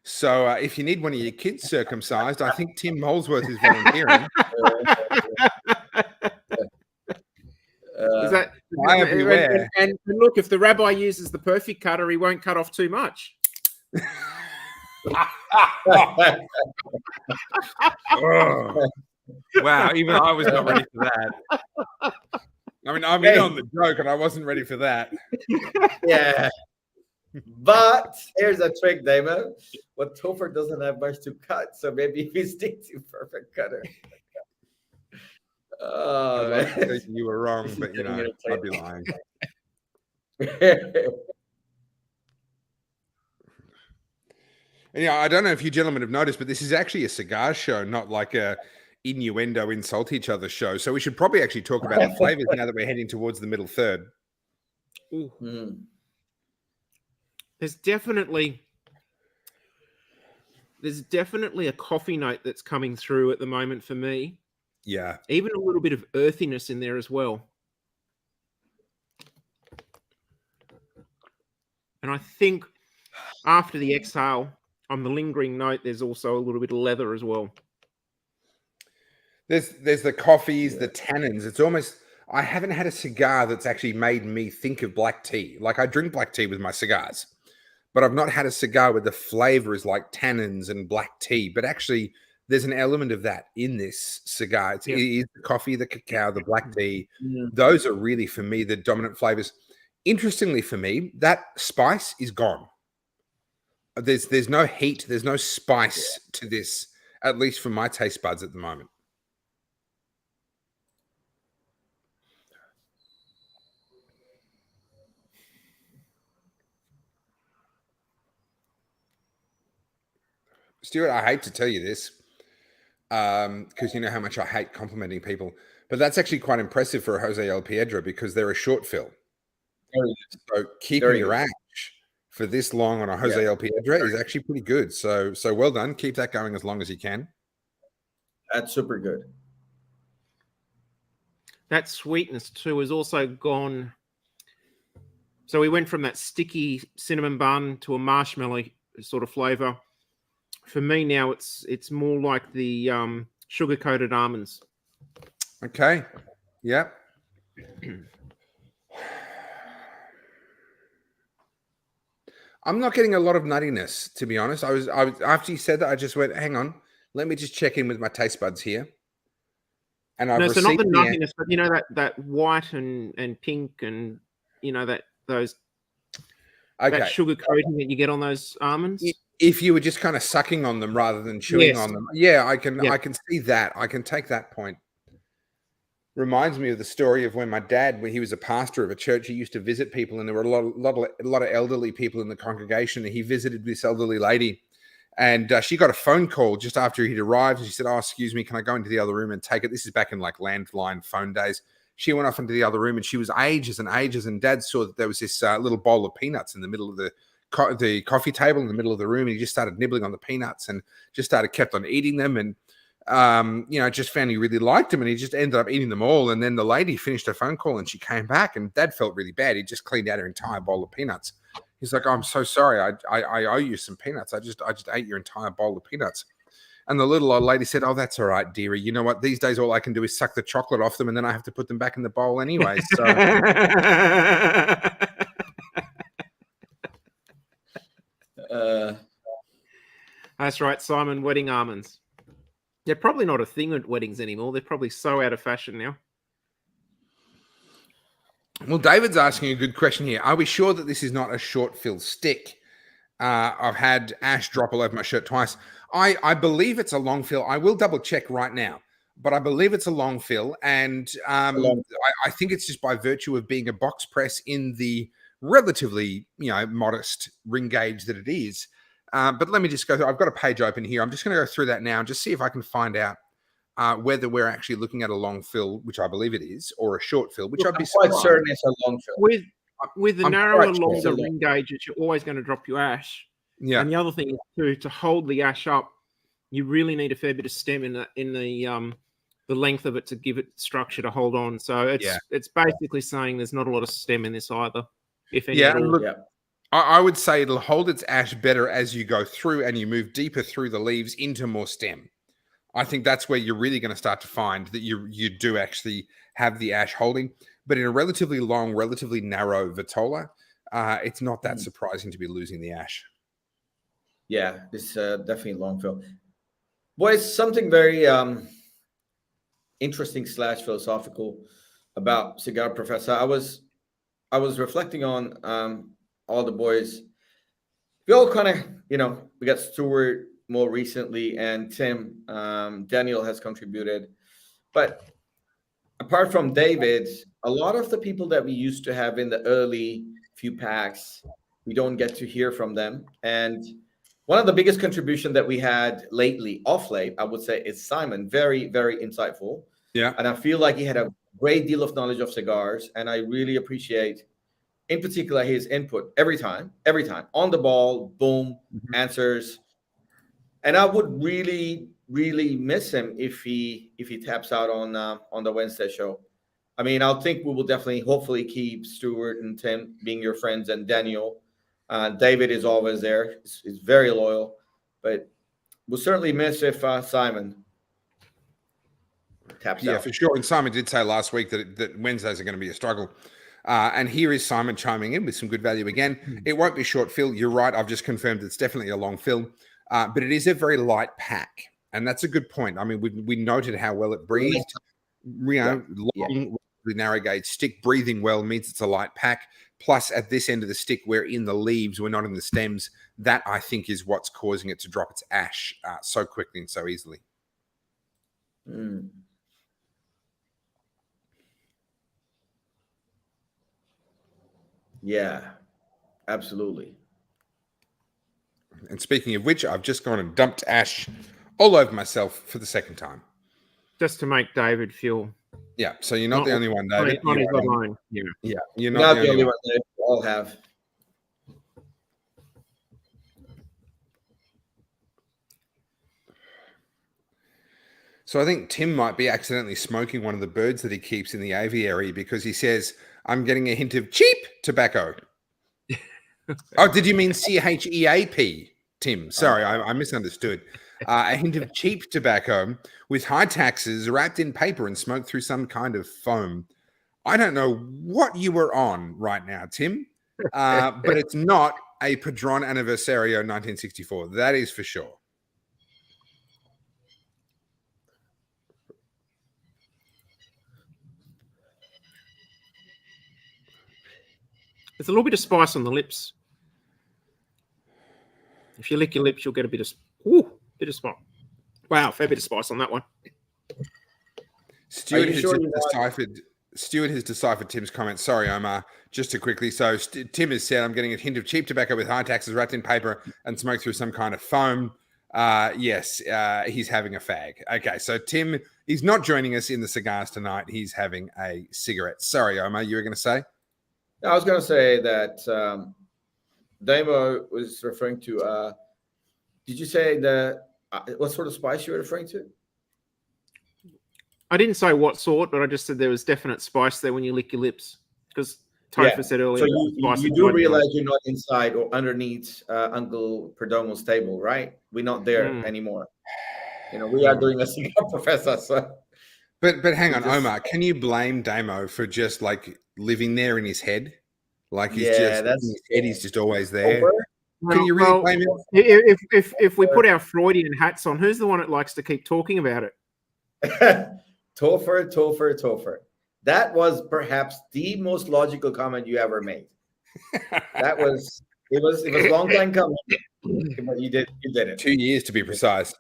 So if you need one of your kids circumcised, I think Tim Molesworth is volunteering. Is that and look, if the rabbi uses the perfect cutter, he won't cut off too much. Oh. Wow, even I was not ready for that. I mean, I'm in on the joke, and I wasn't ready for that. Yeah. But here's a trick, Damo. What Topher doesn't have much to cut, so maybe if he sticks to perfect cutter. Oh, man. You were wrong, but I'd be lying. And, I don't know if you gentlemen have noticed, but this is actually a cigar show, not like a innuendo, insult each other show. So we should probably actually talk about the flavors now that we're heading towards the middle third. Mm. There's definitely a coffee note that's coming through at the moment for me. Yeah. Even a little bit of earthiness in there as well. And I think after the exhale, on the lingering note, there's also a little bit of leather as well. There's the coffees, the tannins. It's almost, I haven't had a cigar that's actually made me think of black tea. Like I drink black tea with my cigars, but I've not had a cigar where the flavor is like tannins and black tea. But actually, there's an element of that in this cigar. It is the coffee, the cacao, the black tea. Yeah. Those are really, for me, the dominant flavors. Interestingly, for me, that spice is gone. There's no heat, there's no spice to this, at least for my taste buds at the moment. Stuart, I hate to tell you this, because you know how much I hate complimenting people, but that's actually quite impressive for a Jose El Piedra because they're a short fill. So keeping your ash for this long on a Jose El Piedra is actually pretty good. So well done. Keep that going as long as you can. That's super good. That sweetness too is also gone. So we went from that sticky cinnamon bun to a marshmallow sort of flavor. For me now, it's more like the sugar-coated almonds. Okay. Yeah. I'm not getting a lot of nuttiness, to be honest. I was after you said that, I just went, hang on, let me just check in with my taste buds here. And I've so not the nuttiness, but that white and pink and those that sugar coating that you get on those almonds. If you were just kind of sucking on them rather than chewing on them, I can see that. I can take that point. Reminds me of the story of when my dad, when he was a pastor of a church, he used to visit people, and there were a lot of elderly people in the congregation. And he visited this elderly lady, and she got a phone call just after he'd arrived. And she said, "Oh, excuse me, can I go into the other room and take it?" This is back in like landline phone days. She went off into the other room, and she was ages and ages. And Dad saw that there was this little bowl of peanuts in the middle of the coffee table in the middle of the room. And he just started nibbling on the peanuts and kept on eating them. And just found he really liked them, and he just ended up eating them all. And then the lady finished her phone call and she came back, and Dad felt really bad. He just cleaned out her entire bowl of peanuts. He's like, I'm so sorry. I owe you some peanuts. I just ate your entire bowl of peanuts. And the little old lady said, oh, that's all right, dearie. You know what? These days, all I can do is suck the chocolate off them, and then I have to put them back in the bowl anyway. So that's right, Simon. Wedding almonds. They're probably not a thing at weddings anymore. They're probably so out of fashion now. Well, David's asking a good question here. Are we sure that this is not a short fill stick? I've had ash drop all over my shirt twice. I believe it's a long fill. I will double check right now, but I believe it's a long fill. And I think it's just by virtue of being a box press in the relatively, modest ring gauge that it is. But let me just go through. I've got a page open here. I'm just going to go through that now and just see if I can find out whether we're actually looking at a long fill, which I believe it is, or a short fill, which I'd be quite certain it's a long fill. With the narrower, longer ring gauges, you're always going to drop your ash. Yeah. And the other thing is too, to hold the ash up, you really need a fair bit of stem in the length of it to give it structure to hold on. So it's basically saying there's not a lot of stem in this either, if any. Yeah. Look, I would say it'll hold its ash better as you go through and you move deeper through the leaves into more stem. I think that's where you're really going to start to find that you do actually have the ash holding. But in a relatively long, relatively narrow vitola, it's not that surprising to be losing the ash. Yeah, this definitely long fill. Boys, something very interesting / philosophical about Cigar Professor. I was reflecting on all the boys. We all kind of, we got Stuart more recently, and Tim, Daniel has contributed. But apart from David, a lot of the people that we used to have in the early few packs, we don't get to hear from them. And one of the biggest contribution that we had lately, off late, I would say, is Simon. Very, very insightful. Yeah. And I feel like he had a great deal of knowledge of cigars. And I really appreciate, in particular, his input every time, on the ball, boom, answers. And I would really, really miss him if he taps out on the Wednesday show. I mean, I think we will definitely, hopefully, keep Stuart and Tim being your friends, and Daniel. David is always there. He's very loyal, but we'll certainly miss if Simon taps out. Yeah, for sure. And Simon did say last week that Wednesdays are going to be a struggle. And here is Simon chiming in with some good value again. It won't be short fill. You're right. I've just confirmed it's definitely a long fill, but it is a very light pack. And that's a good point. I mean, we noted how well it breathed. Long, narrow gauge stick breathing well means it's a light pack. Plus, at this end of the stick, we're in the leaves, we're not in the stems. That, I think, is what's causing it to drop its ash so quickly and so easily. Yeah, absolutely. And speaking of which, I've just gone and dumped ash all over myself for the second time. Just to make David feel... Yeah, so you're not the only one, David. Not alone. Yeah, you're not the only one. David. We all have. So I think Tim might be accidentally smoking one of the birds that he keeps in the aviary because he says, I'm getting a hint of cheap tobacco. Oh, did you mean CHEAP, Tim? Sorry, I misunderstood. A hint of cheap tobacco with high taxes wrapped in paper and smoked through some kind of foam. I don't know what you were on right now, Tim, but it's not a Padron Anniversario 1964. That is for sure. There's a little bit of spice on the lips. If you lick your lips, you'll get a bit of spice. Wow, fair bit of spice on that one. Stuart has deciphered Tim's comment. Sorry, Omar. Just to quickly, so Tim has said, I'm getting a hint of cheap tobacco with high taxes wrapped in paper and smoked through some kind of foam. Yes, he's having a fag. Okay, so Tim, he's not joining us in the cigars tonight. He's having a cigarette. Sorry, Omar, you were going to say? I was going to say that Damo was referring to, did you say what sort of spice you were referring to? I didn't say what sort, but I just said there was definite spice there when you lick your lips. Because Topher said earlier. So you do realize you're not inside or underneath Uncle Perdomo's table, right? We're not there anymore. You know, we are doing a cigar professor. So. But hang on, Omar, can you blame Damo for just like living there in his head? Like he's just in his head, he's just always there. Can you really blame him? If we put our Freudian hats on, who's the one that likes to keep talking about it? Topher. That was perhaps the most logical comment you ever made. It was a long time coming, but you did it. 2 years to be precise.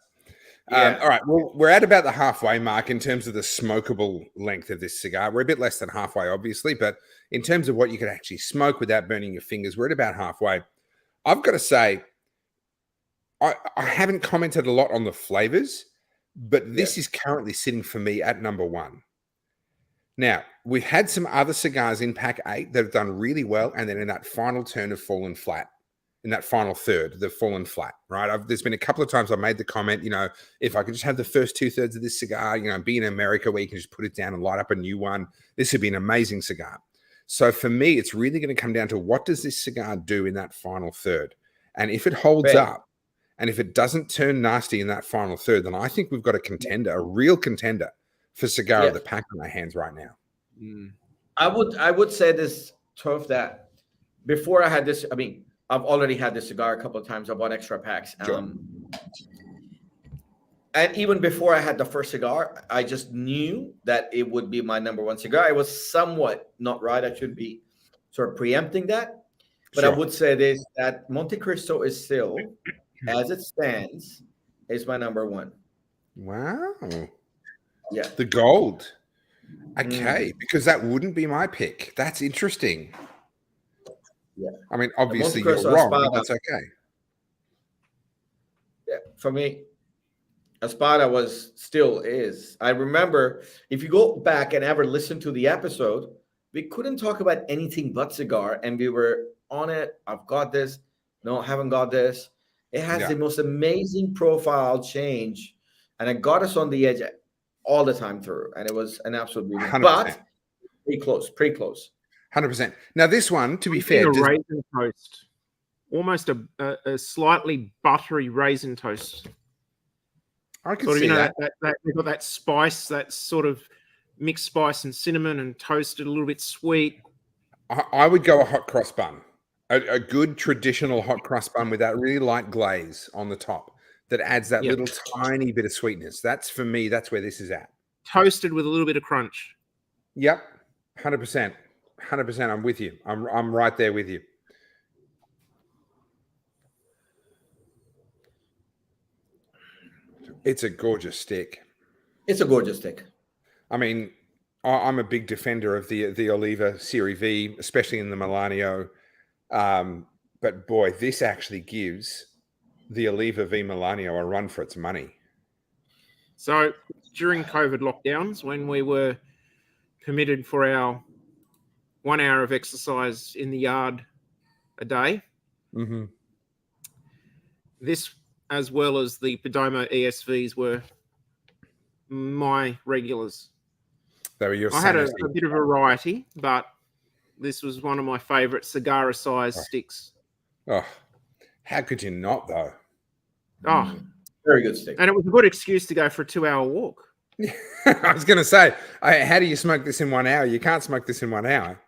Yeah. All right. Well, we're at about the halfway mark in terms of the smokable length of this cigar. We're a bit less than halfway, obviously, but in terms of what you could actually smoke without burning your fingers, we're at about halfway. I've got to say, I haven't commented a lot on the flavors, but this is currently sitting for me at number 1. Now, we've had some other cigars in pack 8 that have done really well, and then in that final turn have fallen flat. In that final third, they've fallen flat, right? There's been a couple of times I've made the comment, you know, if I could just have the first 2/3 of this cigar, you know, be in America where you can just put it down and light up a new one, this would be an amazing cigar. So for me, it's really going to come down to what does this cigar do in that final third? And if it holds up, and if it doesn't turn nasty in that final third, then I think we've got a contender, a real contender for cigar of the pack on our hands right now. I would say this, Toph, that before I had this, I mean, I've already had this cigar a couple of times. I bought extra packs. Sure. And even before I had the first cigar, I just knew that it would be my number 1 cigar. I was somewhat not right. I should be sort of preempting that. But I would say this, that Monte Cristo is still, as it stands, is my number 1. Wow. Yeah. The gold. Okay. Because that wouldn't be my pick. That's interesting. Yeah. I mean, obviously you're wrong, but that's okay. Yeah. For me, Espada still is. I remember, if you go back and ever listen to the episode, we couldn't talk about anything but cigar, and we were on it. I've got this. No, I haven't got this. It has the most amazing profile change, and it got us on the edge all the time through, and it was an absolute beauty. But pretty close. 100%. Now, this one, to be fair, raisin toast, almost a slightly buttery raisin toast. I can see that. We've got that spice, that sort of mixed spice and cinnamon and toasted, a little bit sweet. I would go a hot cross bun, a good traditional hot cross bun with that really light glaze on the top that adds that little tiny bit of sweetness. That's, for me, that's where this is at. Toasted with a little bit of crunch. Yep, 100%. 100%. I'm with you. I'm right there with you. It's a gorgeous stick. It's a gorgeous stick. I mean, I'm a big defender of the Oliva Serie V, especially in the Milanio. But boy, this actually gives the Oliva V Milanio a run for its money. So during COVID lockdowns, when we were permitted for our 1 hour of exercise in the yard a day, this, as well as the Perdomo ESVs, were my regulars. They were your I had a bit of variety, but this was one of my favorite cigar-sized sticks. Oh, how could you not, though? Oh, very good stick. And it was a good excuse to go for a 2-hour walk. I was going to say, how do you smoke this in 1 hour? You can't smoke this in 1 hour.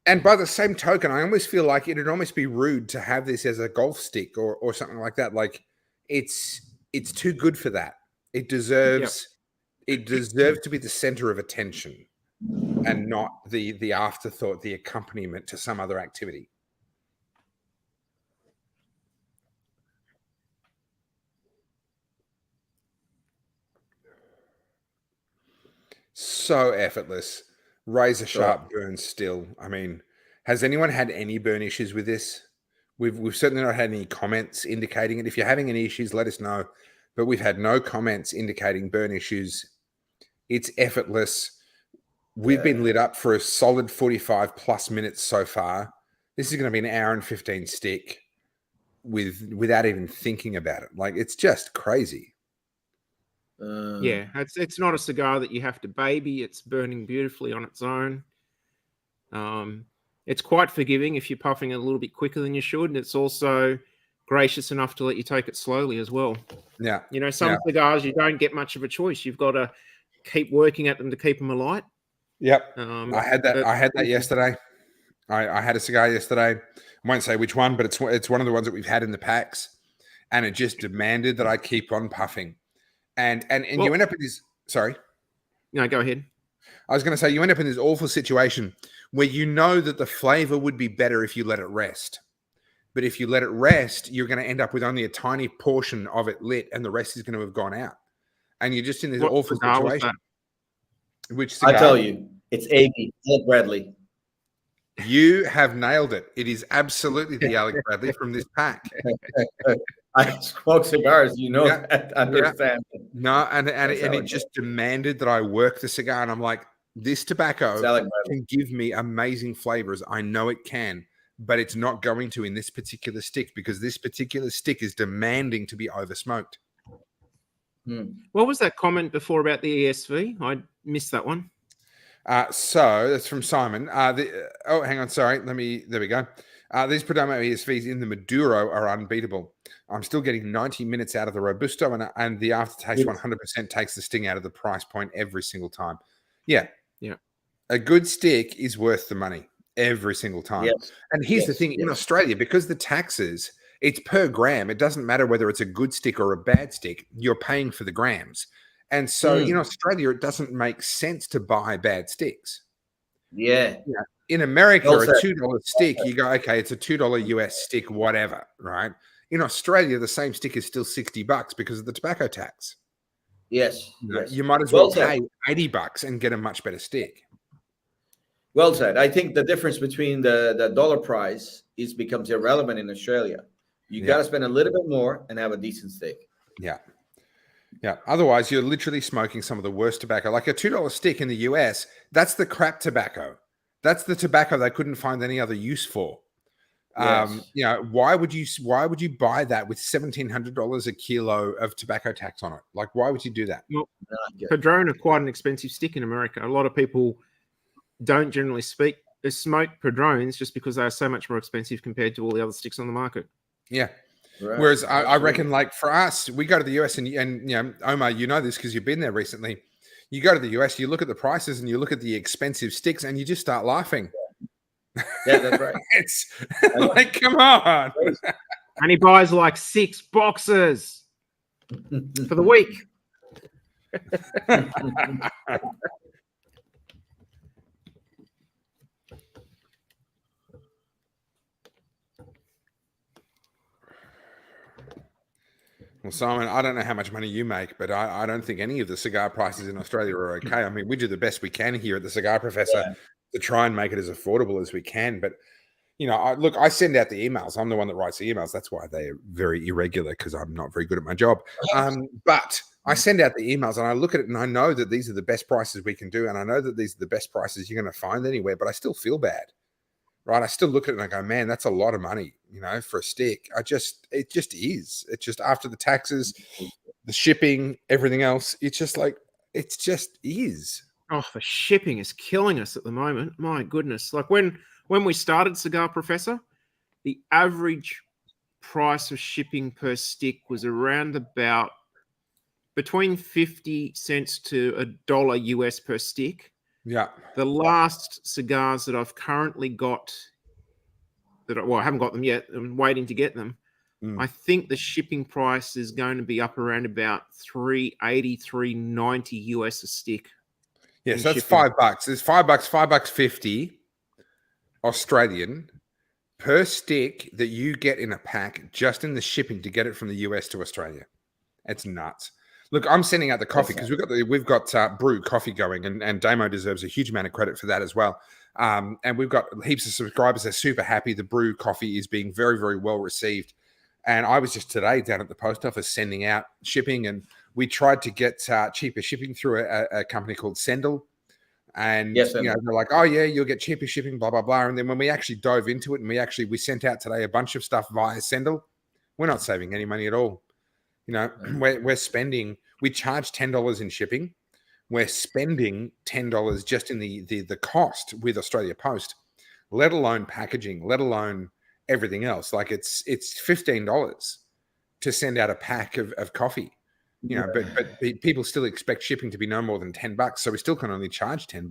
And by the same token, I almost feel like it'd almost be rude to have this as a golf stick or something like that. Like it's too good for that. It deserves to be the center of attention and not the afterthought, the accompaniment to some other activity. So effortless. Razor sharp burn still. I mean, has anyone had any burn issues with this? We've certainly not had any comments indicating it. If you're having any issues, let us know. But we've had no comments indicating burn issues. It's effortless. We've been lit up for a solid 45 plus minutes so far. This is going to be an hour and 15 stick without even thinking about it. Like, it's just crazy. Yeah, it's not a cigar that you have to baby. It's burning beautifully on its own. It's quite forgiving if you're puffing a little bit quicker than you should, and it's also gracious enough to let you take it slowly as well. Yeah. You know, some cigars you don't get much of a choice. You've got to keep working at them to keep them alight. Yep. I had that yesterday. I had a cigar yesterday. I won't say which one, but it's one of the ones that we've had in the packs, and it just demanded that I keep on puffing. And you end up in this. Sorry. No, go ahead. I was going to say, you end up in this awful situation where you know that the flavor would be better if you let it rest. But if you let it rest, you're going to end up with only a tiny portion of it lit, and the rest is going to have gone out. And you're just in this awful situation. Which cigar? I tell you, it's AB, Alec Bradley. You have nailed it. It is absolutely the Alec Bradley from this pack. I smoke cigars, you know that. Understand. Yeah. No, and it just demanded that I work the cigar. And I'm like, this tobacco can give me amazing flavors. I know it can, but it's not going to in this particular stick because this particular stick is demanding to be over smoked. What was that comment before about the ESV? I missed that one. So that's from Simon. Hang on. Sorry. There we go. These predominant ESVs in the Maduro are unbeatable. I'm still getting 90 minutes out of the Robusto, and the aftertaste 100% takes the sting out of the price point every single time. Yeah. A good stick is worth the money every single time. Yes. And here's the thing. In Australia, because the taxes, it's per gram. It doesn't matter whether it's a good stick or a bad stick. You're paying for the grams. And so in Australia, it doesn't make sense to buy bad sticks. Yeah. In America, a $2 stick, you go, okay, it's a $2 US stick, whatever, right? In Australia, the same stick is still $60 because of the tobacco tax. Yes. You might as well pay $80 and get a much better stick. Well said. I think the difference between the dollar price becomes irrelevant in Australia. You got to spend a little bit more and have a decent stick. Yeah. Otherwise, you're literally smoking some of the worst tobacco. Like a $2 stick in the US, that's the crap tobacco. That's the tobacco they couldn't find any other use for. Why would you buy that with $1,700 a kilo of tobacco tax on it? Like, why would you do that? Well, Padron are quite an expensive stick in America. A lot of people don't generally smoke Padrones just because they are so much more expensive compared to all the other sticks on the market. Yeah. Right. Whereas I reckon, like for us, we go to the US and you know, Omar, you know this because you've been there recently. You go to the US, you look at the prices and you look at the expensive sticks and you just start laughing. Yeah, that's right. It's like, come on. And he buys like 6 boxes for the week. Well, Simon, I don't know how much money you make, but I don't think any of the cigar prices in Australia are okay. I mean, we do the best we can here at the Cigar Professor to try and make it as affordable as we can. But, you know, I send out the emails. I'm the one that writes the emails. That's why they're very irregular because I'm not very good at my job. But I send out the emails and I look at it and I know that these are the best prices we can do. And I know that these are the best prices you're going to find anywhere, but I still feel bad. Right, I still look at it and I go, man, that's a lot of money, you know, for a stick. It just is. It's just after the taxes, the shipping, everything else. It's just like, it just is. Oh, the shipping is killing us at the moment. My goodness. Like when we started Cigar Professor, the average price of shipping per stick was around about between 50 cents to $1 US per stick. Yeah. The last cigars that I've currently got I haven't got them yet. I'm waiting to get them. I think the shipping price is going to be up around about $3.80, $3.90 US a stick. Yeah, so that's $5. It's $5.50 Australian per stick that you get in a pack just in the shipping to get it from the US to Australia. It's nuts. Look, I'm sending out the coffee because we've got brew coffee going, and Damo deserves a huge amount of credit for that as well. And we've got heaps of subscribers. They're super happy. The brew coffee is being very, very well received. And I was just today down at the post office sending out shipping, and we tried to get cheaper shipping through a company called Sendle. And you know, they're like, oh yeah, you'll get cheaper shipping, blah blah blah. And then when we actually dove into it, and we sent out today a bunch of stuff via Sendle, we're not saving any money at all. You know, we're spending. We charge $10 in shipping. We're spending $10 just in the cost with Australia Post. let alone packaging, let alone everything else. Like it's $15 to send out a pack of coffee. You know, but people still expect shipping to be no more than $10, so we still can only charge $10.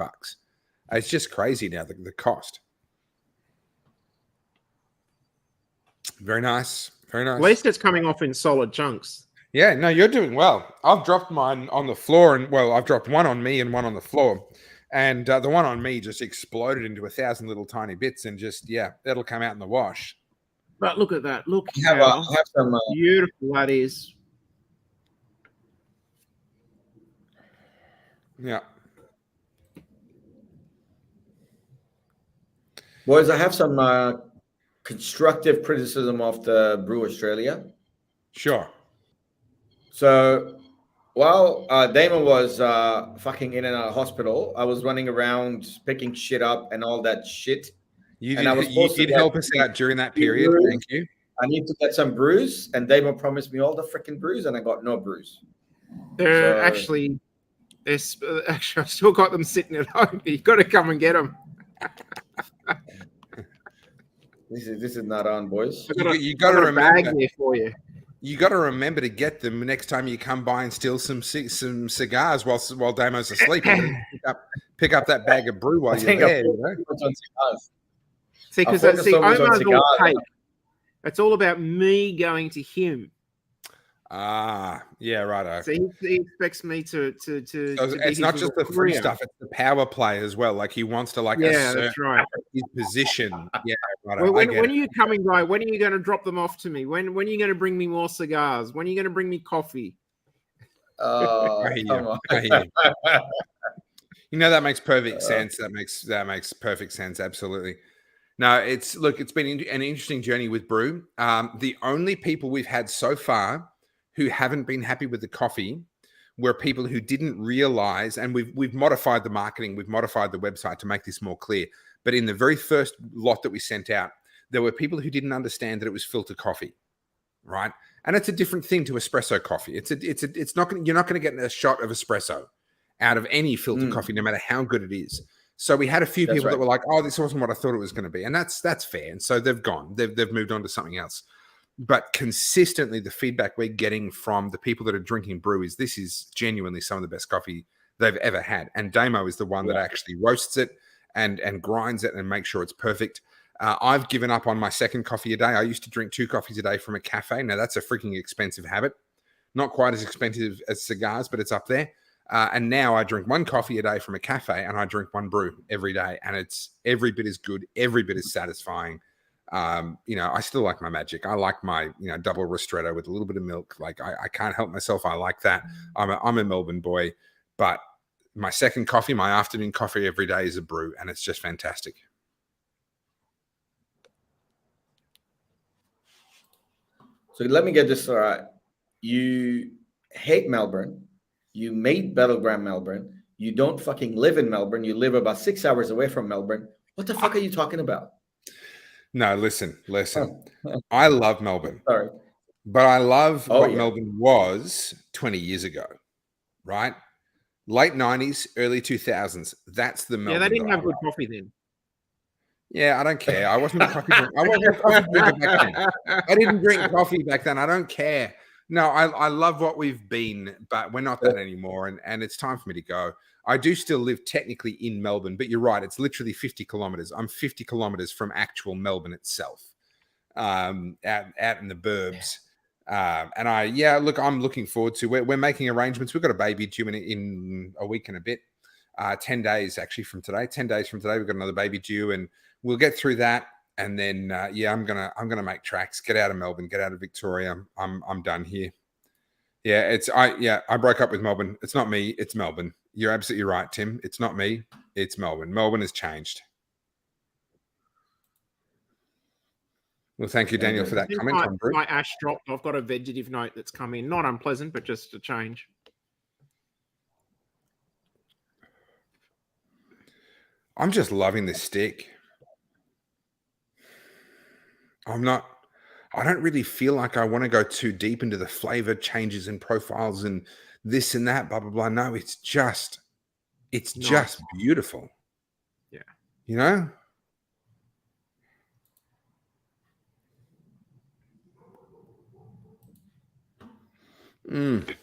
It's just crazy now, the cost. Very nice, very nice. At least it's coming off in solid chunks. Yeah, no, you're doing well. I've dropped mine on the floor, and well, I've dropped one on me and one on the floor, and the one on me just exploded into 1,000 little tiny bits, and just that'll come out in the wash. But look at that! Look I how have some, beautiful that is. Yeah. boys, I have some constructive criticism of the Brew Australia. Sure. So while Damon was fucking in and out of hospital, I was running around picking shit up and all that shit. You And I was did, supposed to help us out during that period. brews. Thank you. I need to get some brews, and Damon promised me all the freaking brews, and I got no brews. They're So- actually, actually, I've still got them sitting at home. You've got to come and get them. This is not on, boys. You got to I've got a bag remember. there for you. You got to remember to get them next time you come by and steal some cigars while Damo's asleep. Pick up that bag of brew while you're there. You know? On cigars. See, because focus so much on Omar's all cigars. cake. It's all about me going to him. Ah, yeah, righto. So he expects me to So be it's his not just the little free courier. stuff; it's the power play as well. Like he wants to Yeah, assert that's right. his position. Yeah, righto. When are you coming by? When are you going to drop them off to me? When are you going to bring me more cigars? When are you going to bring me coffee? Oh, I hear come you. on. I hear you. You know, that makes perfect sense. That makes perfect sense. Absolutely. No, it's been an interesting journey with brew. The only people we've had so far who haven't been happy with the coffee were people who didn't realize, and we've modified the marketing, we've modified the website to make this more clear. But in the very first lot that we sent out, there were people who didn't understand that it was filter coffee, right? And it's a different thing to espresso coffee. You're not going to get a shot of espresso out of any filter coffee, no matter how good it is. So we had a few people that were like, "Oh, this wasn't what I thought it was going to be," and that's fair. And so they've gone, they've moved on to something else. But consistently, the feedback we're getting from the people that are drinking brew is this is genuinely some of the best coffee they've ever had. And Damo is the one that actually roasts it and grinds it and makes sure it's perfect. I've given up on my second coffee a day. I used to drink 2 coffees a day from a cafe. Now that's a freaking expensive habit. Not quite as expensive as cigars, but it's up there. And now I drink 1 coffee a day from a cafe, and I drink 1 brew every day, and it's every bit as good, every bit as satisfying. I still like my magic. I like my double ristretto with a little bit of milk. Like I can't help myself. I like that. I'm a Melbourne boy, but my second coffee, my afternoon coffee every day is a brew, and it's just fantastic. So let me get this right. You hate Melbourne. You made Battleground Melbourne. You don't fucking live in Melbourne. You live about 6 hours away from Melbourne. What the fuck are you talking about? No, listen. I love Melbourne. Sorry. But I love what Melbourne was 20 years ago, right? Late 90s, early 2000s. That's the Melbourne. Yeah, they didn't that have I good love. coffee then. Yeah, I don't care. I wasn't a coffee drinker. I wasn't a coffee drinker back then. I didn't drink coffee back then. I don't care. No, I love what we've been, but we're not that anymore. And it's time for me to go. I do still live technically in Melbourne, but you're right. It's literally 50 kilometers. I'm 50 kilometers from actual Melbourne itself, out in the burbs. And I'm looking forward to, we're making arrangements. We've got a baby due in a week and a bit, 10 days actually from today. 10 days from today, we've got another baby due, and we'll get through that. And then, I'm gonna make tracks, get out of Melbourne, get out of Victoria. I'm done here. Yeah, I broke up with Melbourne. It's not me, it's Melbourne. You're absolutely right, Tim. It's not me, it's Melbourne. Melbourne has changed. Well, thank you, Daniel, for that comment on brew. My ash dropped. I've got a vegetative note that's come in. Not unpleasant, but just a change. I'm just loving this stick. I don't really feel like I want to go too deep into the flavor changes and profiles and this and that, blah, blah, blah. No, it's just Nice. beautiful. Yeah. You know? Mm.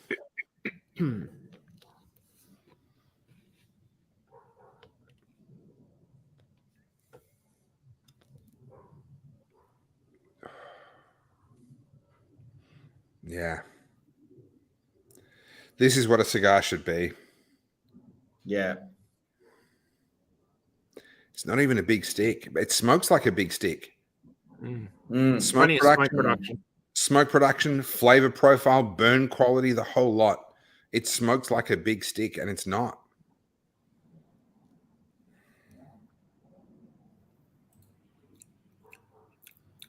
Yeah. This is what a cigar should be. Yeah. It's not even a big stick. It smokes like a big stick. Smoke Plenty of smoke production, production. smoke production, flavor profile, burn quality, the whole lot. It smokes like a big stick, and it's not.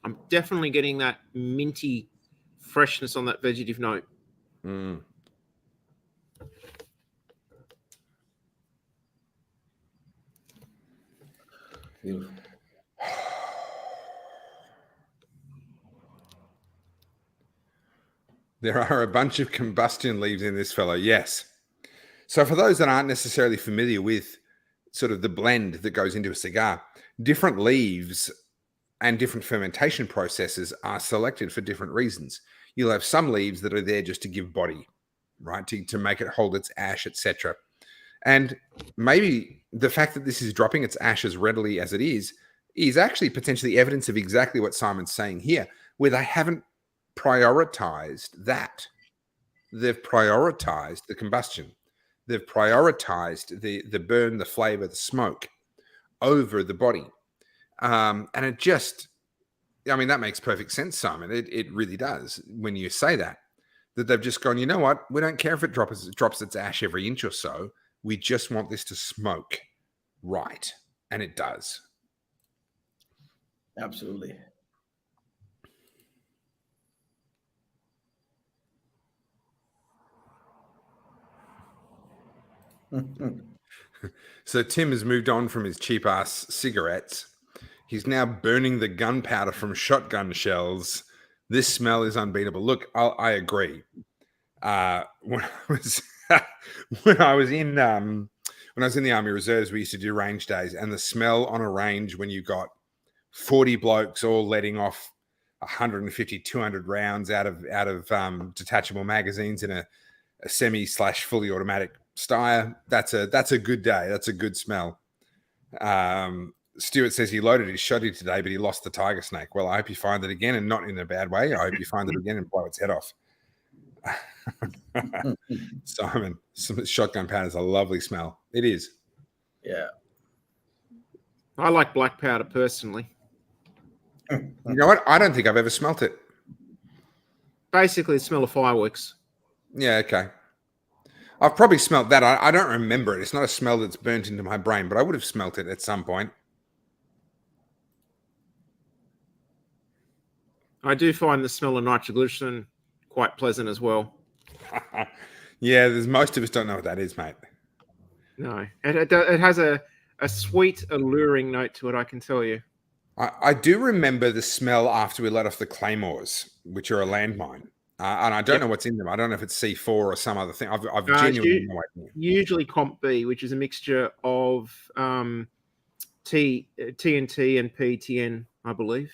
I'm definitely getting that minty freshness on that vegetative note. Mm. Beautiful. There are a bunch of combustion leaves in this fellow. Yes. So for those that aren't necessarily familiar with sort of the blend that goes into a cigar, different leaves and different fermentation processes are selected for different reasons. You'll have some leaves that are there just to give body, right? To make it hold its ash, etc. And maybe the fact that this is dropping its ash as readily as it is actually potentially evidence of exactly what Simon's saying here, where they haven't prioritized that. They've prioritized the combustion. They've prioritized the burn, the flavor, the smoke over the body. And it just, I mean, that makes perfect sense, Simon. It really does when you say that they've just gone, you know what? We don't care if it drops its ash every inch or so. We just want this to smoke right. And it does. Absolutely. So Tim has moved on from his cheap ass cigarettes. He's now burning the gunpowder from shotgun shells. This smell is unbeatable. Look, I agree. When I was when I was in the Army Reserves, we used to do range days, and the smell on a range when you got 40 blokes all letting off 150, 200 rounds out of detachable magazines in a semi/fully automatic steyr. That's a good day. That's a good smell. Stuart says he loaded his shotty today, but he lost the tiger snake. Well, I hope you find it again, and not in a bad way. I hope you find it again and blow its head off. Simon, some shotgun powder is a lovely smell. It is. Yeah. I like black powder personally. You know what? I don't think I've ever smelt it. Basically, the smell of fireworks. Yeah, okay. I've probably smelt that. I don't remember it. It's not a smell that's burnt into my brain, but I would have smelt it at some point. I do find the smell of nitroglycerin quite pleasant as well. Yeah, there's most of us don't know what that is, mate. No, it has a sweet, alluring note to it, I can tell you. I do remember the smell after we let off the claymores, which are a landmine. And I don't know what's in them. I don't know if it's C4 or some other thing. I've genuinely no idea. Usually Comp B, which is a mixture of TNT and PTN, I believe.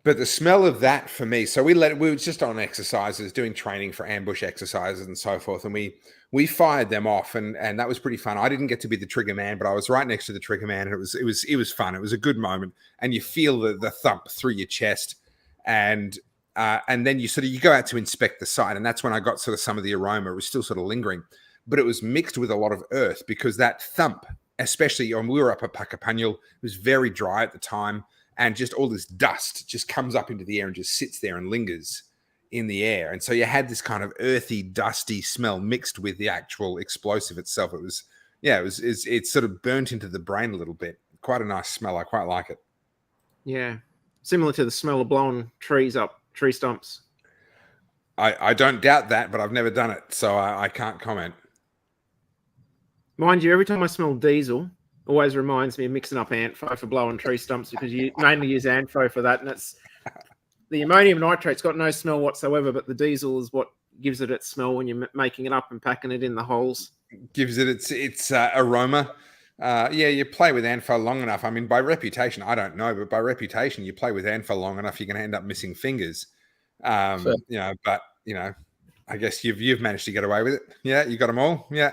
But the smell of that for me, so we were just on exercises, doing training for ambush exercises and so forth, and we fired them off, and that was pretty fun. I didn't get to be the trigger man, but I was right next to the trigger man, and it was fun. It was a good moment, and you feel the thump through your chest, and then you go out to inspect the site, and that's when I got sort of some of the aroma. It was still sort of lingering, but it was mixed with a lot of earth because that thump, especially when we were up at Puckapunyal, it was very dry at the time. And just all this dust just comes up into the air and just sits there and lingers in the air. And so you had this kind of earthy, dusty smell mixed with the actual explosive itself. It's sort of burnt into the brain a little bit. Quite a nice smell. I quite like it. Yeah. Similar to the smell of blowing trees up, tree stumps. I don't doubt that, but I've never done it. So I can't comment. Mind you, every time I smell diesel, always reminds me of mixing up Antfo for blowing tree stumps because you mainly use Antfo for that. And it's the ammonium nitrate's got no smell whatsoever, but the diesel is what gives it its smell when you're making it up and packing it in the holes. Gives it its aroma. You play with Antfo long enough. I mean, by reputation, I don't know, but by reputation, you play with Antfo long enough, you're going to end up missing fingers. But I guess you've managed to get away with it. Yeah, you got them all. Yeah.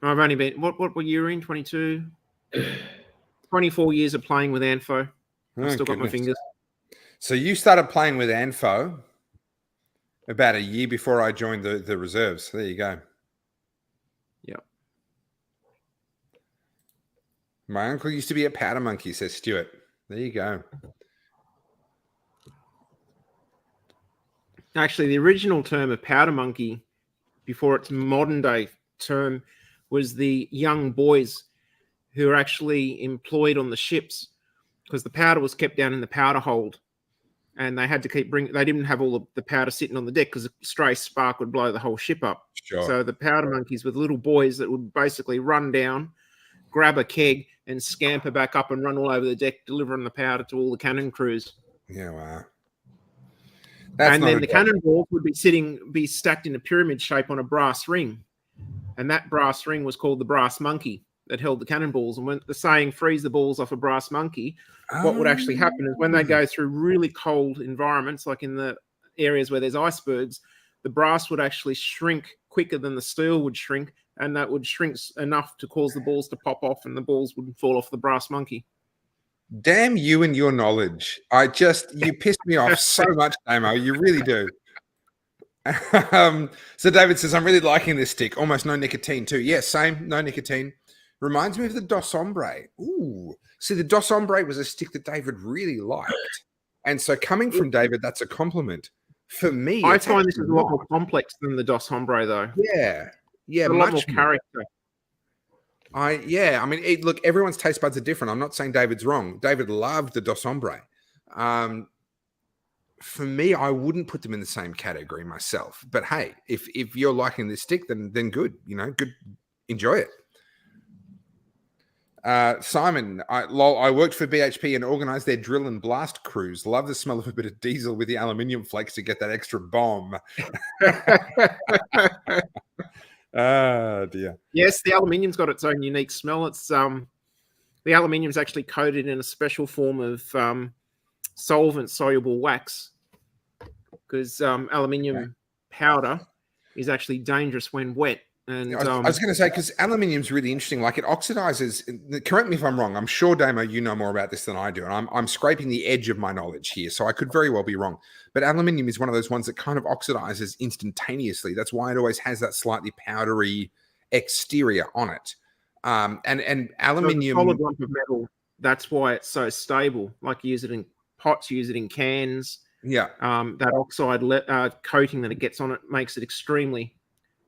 I've only been what year are you in? 22? 24 years of playing with Anfo. I've still got my fingers. So you started playing with Anfo about a year before I joined the reserves. There you go. Yep. My uncle used to be a powder monkey, says Stuart. There you go. Actually, the original term of powder monkey, before its modern day term, was the young boys who are actually employed on the ships, because the powder was kept down in the powder hold, and they had to keep bringing. They didn't have all the powder sitting on the deck because a stray spark would blow the whole ship up. Sure. So the powder monkeys were little boys that would basically run down, grab a keg, and scamper back up and run all over the deck, delivering the powder to all the cannon crews. Yeah, wow. And then the cannonballs would be stacked in a pyramid shape on a brass ring, and that brass ring was called the brass monkey that held the cannonballs. And when the saying "freeze the balls off a brass monkey," what would actually happen is when they go through really cold environments, like in the areas where there's icebergs, the brass would actually shrink quicker than the steel would shrink, and that would shrink enough to cause the balls to pop off, and the balls would fall off the brass monkey. Damn you and your knowledge. You pissed me off so much, Damo. You really do. So David says, I'm really liking this stick. Almost no nicotine too. Yeah, same. No nicotine. Reminds me of the Dos Hombre. Ooh. See, the Dos Hombre was a stick that David really liked. And so coming from David, that's a compliment. For me, I find this is a lot more complex than the Dos Hombre, though. Yeah. Yeah, a lot more character. Look, everyone's taste buds are different. I'm not saying David's wrong. David loved the Dos Hombre. For me, I wouldn't put them in the same category myself. But hey, if you're liking this stick, then good. Good. Enjoy it. Simon, I worked for BHP and organized their drill and blast crews. Love the smell of a bit of diesel with the aluminium flakes to get that extra bomb. Ah, dear. Yes, the aluminium's got its own unique smell. It's the aluminium's actually coated in a special form of solvent soluble wax, because aluminium powder is actually dangerous when wet. And I was going to say, because aluminium's really interesting. Like, it oxidizes. Correct me if I'm wrong. I'm sure, Damo, you know more about this than I do, and I'm scraping the edge of my knowledge here, so I could very well be wrong. But aluminium is one of those ones that kind of oxidizes instantaneously. That's why it always has that slightly powdery exterior on it. And aluminium, so solid lump of metal. That's why it's so stable. Like, you use it in pots, you use it in cans. Yeah. That oxide coating that it gets on it makes it extremely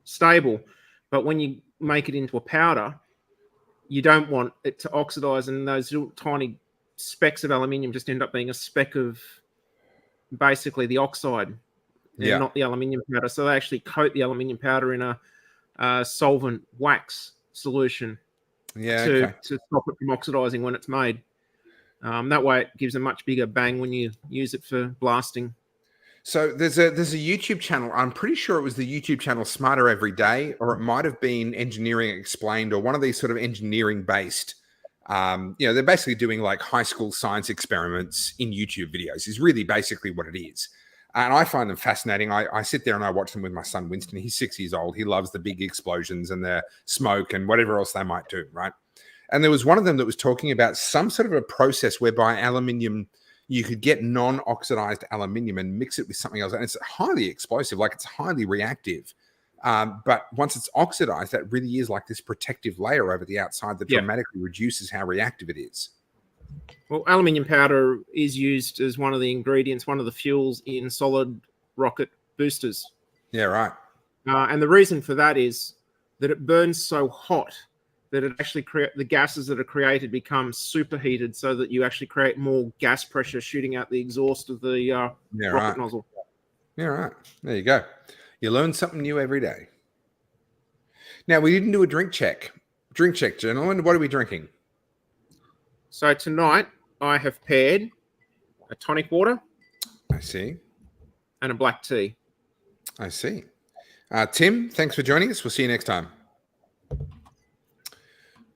stable. But when you make it into a powder, you don't want it to oxidize, and those little tiny specks of aluminium just end up being a speck of basically the oxide, and not the aluminium powder. So they actually coat the aluminium powder in a solvent wax solution to stop it from oxidizing when it's made. That way it gives a much bigger bang when you use it for blasting. So there's a YouTube channel. I'm pretty sure it was the YouTube channel Smarter Every Day, or it might have been Engineering Explained, or one of these sort of engineering based. They're basically doing like high school science experiments in YouTube videos. Is really basically what it is, and I find them fascinating. I sit there and I watch them with my son Winston. He's 6 years old. He loves the big explosions and the smoke and whatever else they might do, right? And there was one of them that was talking about some sort of a process whereby aluminium. You could get non-oxidized aluminium and mix it with something else. And it's highly explosive, like it's highly reactive. But once it's oxidized, that really is like this protective layer over the outside that dramatically reduces how reactive it is. Well, aluminium powder is used as one of the ingredients, one of the fuels in solid rocket boosters. Yeah, right. And the reason for that is that it burns so hot that it actually the gases that are created become superheated, so that you actually create more gas pressure shooting out the exhaust of the rocket nozzle. Yeah, right. There you go. You learn something new every day. Now, we didn't do a drink check. Drink check, gentlemen. What are we drinking? So tonight I have paired a tonic water. I see. And a black tea. I see. Tim, thanks for joining us. We'll see you next time.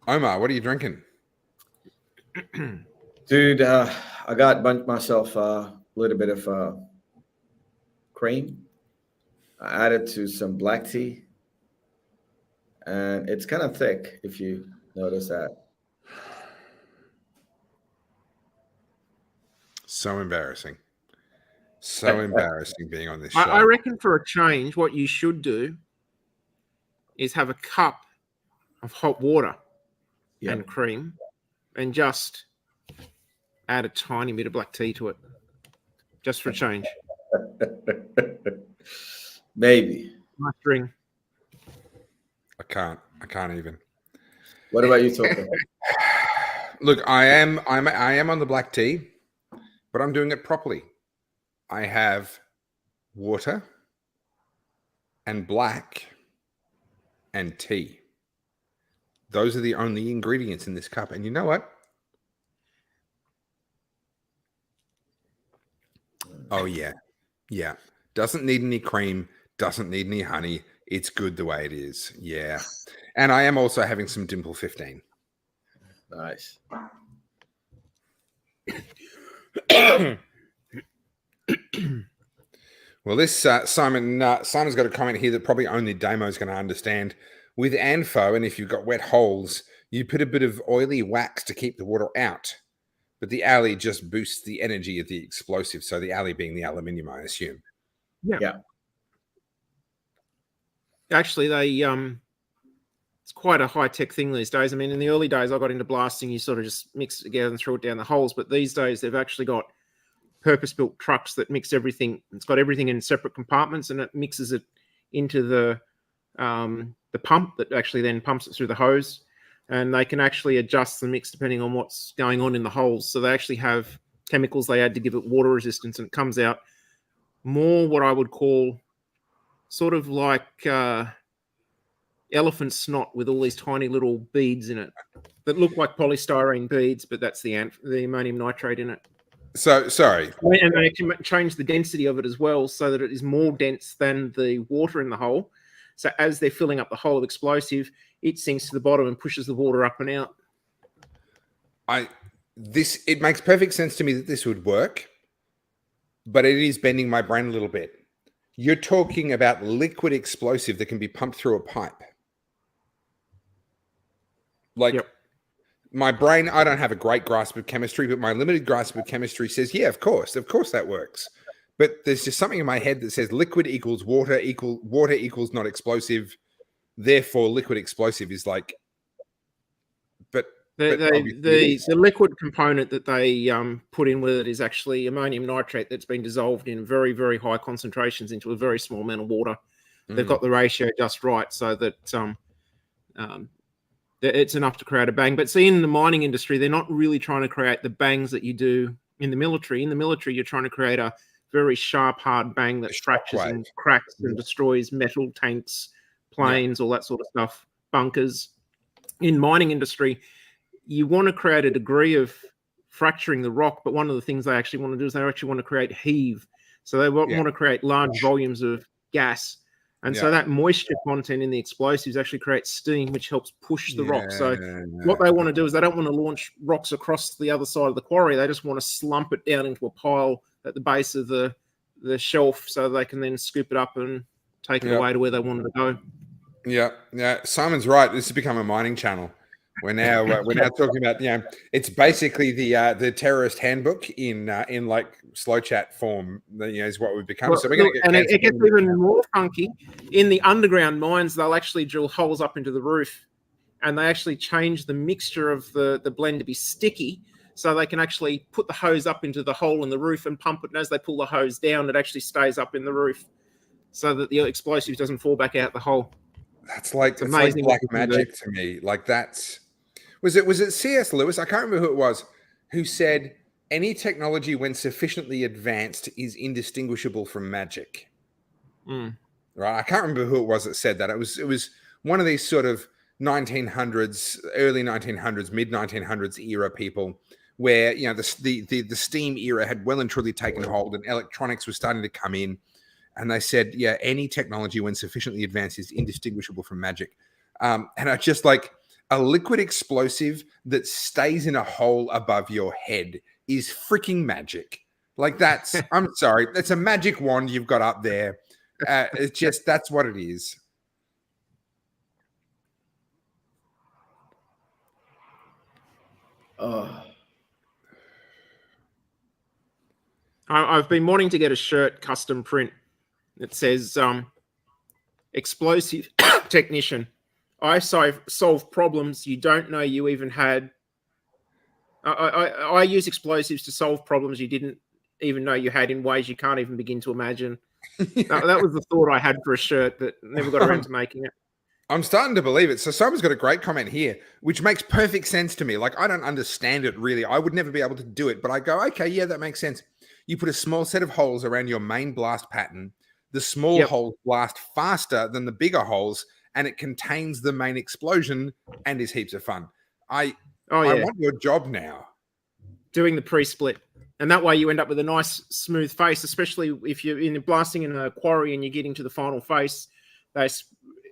Omar, what are you drinking? Dude, I got bunched myself little bit of cream. I added to some black tea, and it's kind of thick if you notice that. So embarrassing. So embarrassing being on this show. I reckon for a change, what you should do is have a cup of hot water and cream and just add a tiny bit of black tea to it, just for a change. Maybe. Nice drink. I can't even. What about you, Tucker? Look, I am on the black tea, but I'm doing it properly. I have water and black and tea. Those are the only ingredients in this cup. And you know what? Oh, yeah. Yeah. Doesn't need any cream. Doesn't need any honey. It's good the way it is. Yeah. And I am also having some Dimple 15. Nice. Well, this Simon's got a comment here that probably only Damo's going to understand. With ANFO, and if you've got wet holes, you put a bit of oily wax to keep the water out. But the alley just boosts the energy of the explosive. So the alley being the aluminium, I assume. Yeah. Actually, it's quite a high-tech thing these days. I mean, in the early days, I got into blasting. You sort of just mix it together and throw it down the holes. But these days, they've actually got purpose-built trucks that mix everything. It's got everything in separate compartments, and it mixes it into the pump that actually then pumps it through the hose. And they can actually adjust the mix depending on what's going on in the holes. So they actually have chemicals they add to give it water resistance, and it comes out more what I would call sort of like elephant snot with all these tiny little beads in it that look like polystyrene beads, but that's the ammonium nitrate in it. So, sorry. And they can change the density of it as well so that it is more dense than the water in the hole. So as they're filling up the hole of explosive, it sinks to the bottom and pushes the water up and out. It makes perfect sense to me that this would work, but it is bending my brain a little bit. You're talking about liquid explosive that can be pumped through a pipe. Like, my brain, I don't have a great grasp of chemistry, but my limited grasp of chemistry says, yeah, of course that works. But there's just something in my head that says liquid equals water equals not explosive. Therefore, liquid explosive is like, but the liquid component that they put in with it is actually ammonium nitrate that's been dissolved in very, very high concentrations into a very small amount of water. They've got the ratio just right so that it's enough to create a bang. But see, in the mining industry, they're not really trying to create the bangs that you do in the military. In the military, you're trying to create a very sharp, hard bang that fractures and cracks and destroys metal tanks, planes, all that sort of stuff, bunkers. In mining industry, you want to create a degree of fracturing the rock, but one of the things they actually want to do is they actually want to create heave. So they want to create large volumes of gas. And so that moisture content in the explosives actually creates steam, which helps push the rock. So what they want to do is they don't want to launch rocks across the other side of the quarry. They just want to slump it down into a pile at the base of the shelf so they can then scoop it up and take it away to where they want it to go. Yeah. Simon's right. This has become a mining channel. We're now talking about it's basically the terrorist handbook in like slow chat form. Is what we've become. Well, so we're going to get. And it gets even more funky. In the underground mines, they'll actually drill holes up into the roof, and they actually change the mixture of the blend to be sticky, so they can actually put the hose up into the hole in the roof and pump it. And as they pull the hose down, it actually stays up in the roof, so that the explosive doesn't fall back out the hole. That's like amazing, black magic to me. Like that's. Was it C.S. Lewis? I can't remember who it was who said any technology when sufficiently advanced is indistinguishable from magic. Right? I can't remember who it was that said that. It was one of these sort of 1900s, early 1900s, mid 1900s era people where the steam era had well and truly taken hold and electronics was starting to come in, and they said, any technology when sufficiently advanced is indistinguishable from magic. And I just like. A liquid explosive that stays in a hole above your head is freaking magic. Like that's, I'm sorry, that's a magic wand you've got up there. It's just, that's what it is. I've been wanting to get a shirt custom print that says explosive technician. I solve problems you don't know you even had. I use explosives to solve problems you didn't even know you had in ways you can't even begin to imagine. That was the thought I had for a shirt, but never got around to making it. I'm starting to believe it. So someone's got a great comment here, which makes perfect sense to me. Like, I don't understand it really. I would never be able to do it, but I go, okay, yeah, that makes sense. You put a small set of holes around your main blast pattern. The small holes blast faster than the bigger holes, and it contains the main explosion and is heaps of fun. I want your job now. Doing the pre-split. And that way you end up with a nice smooth face, especially if you're blasting in a quarry and you're getting to the final face. They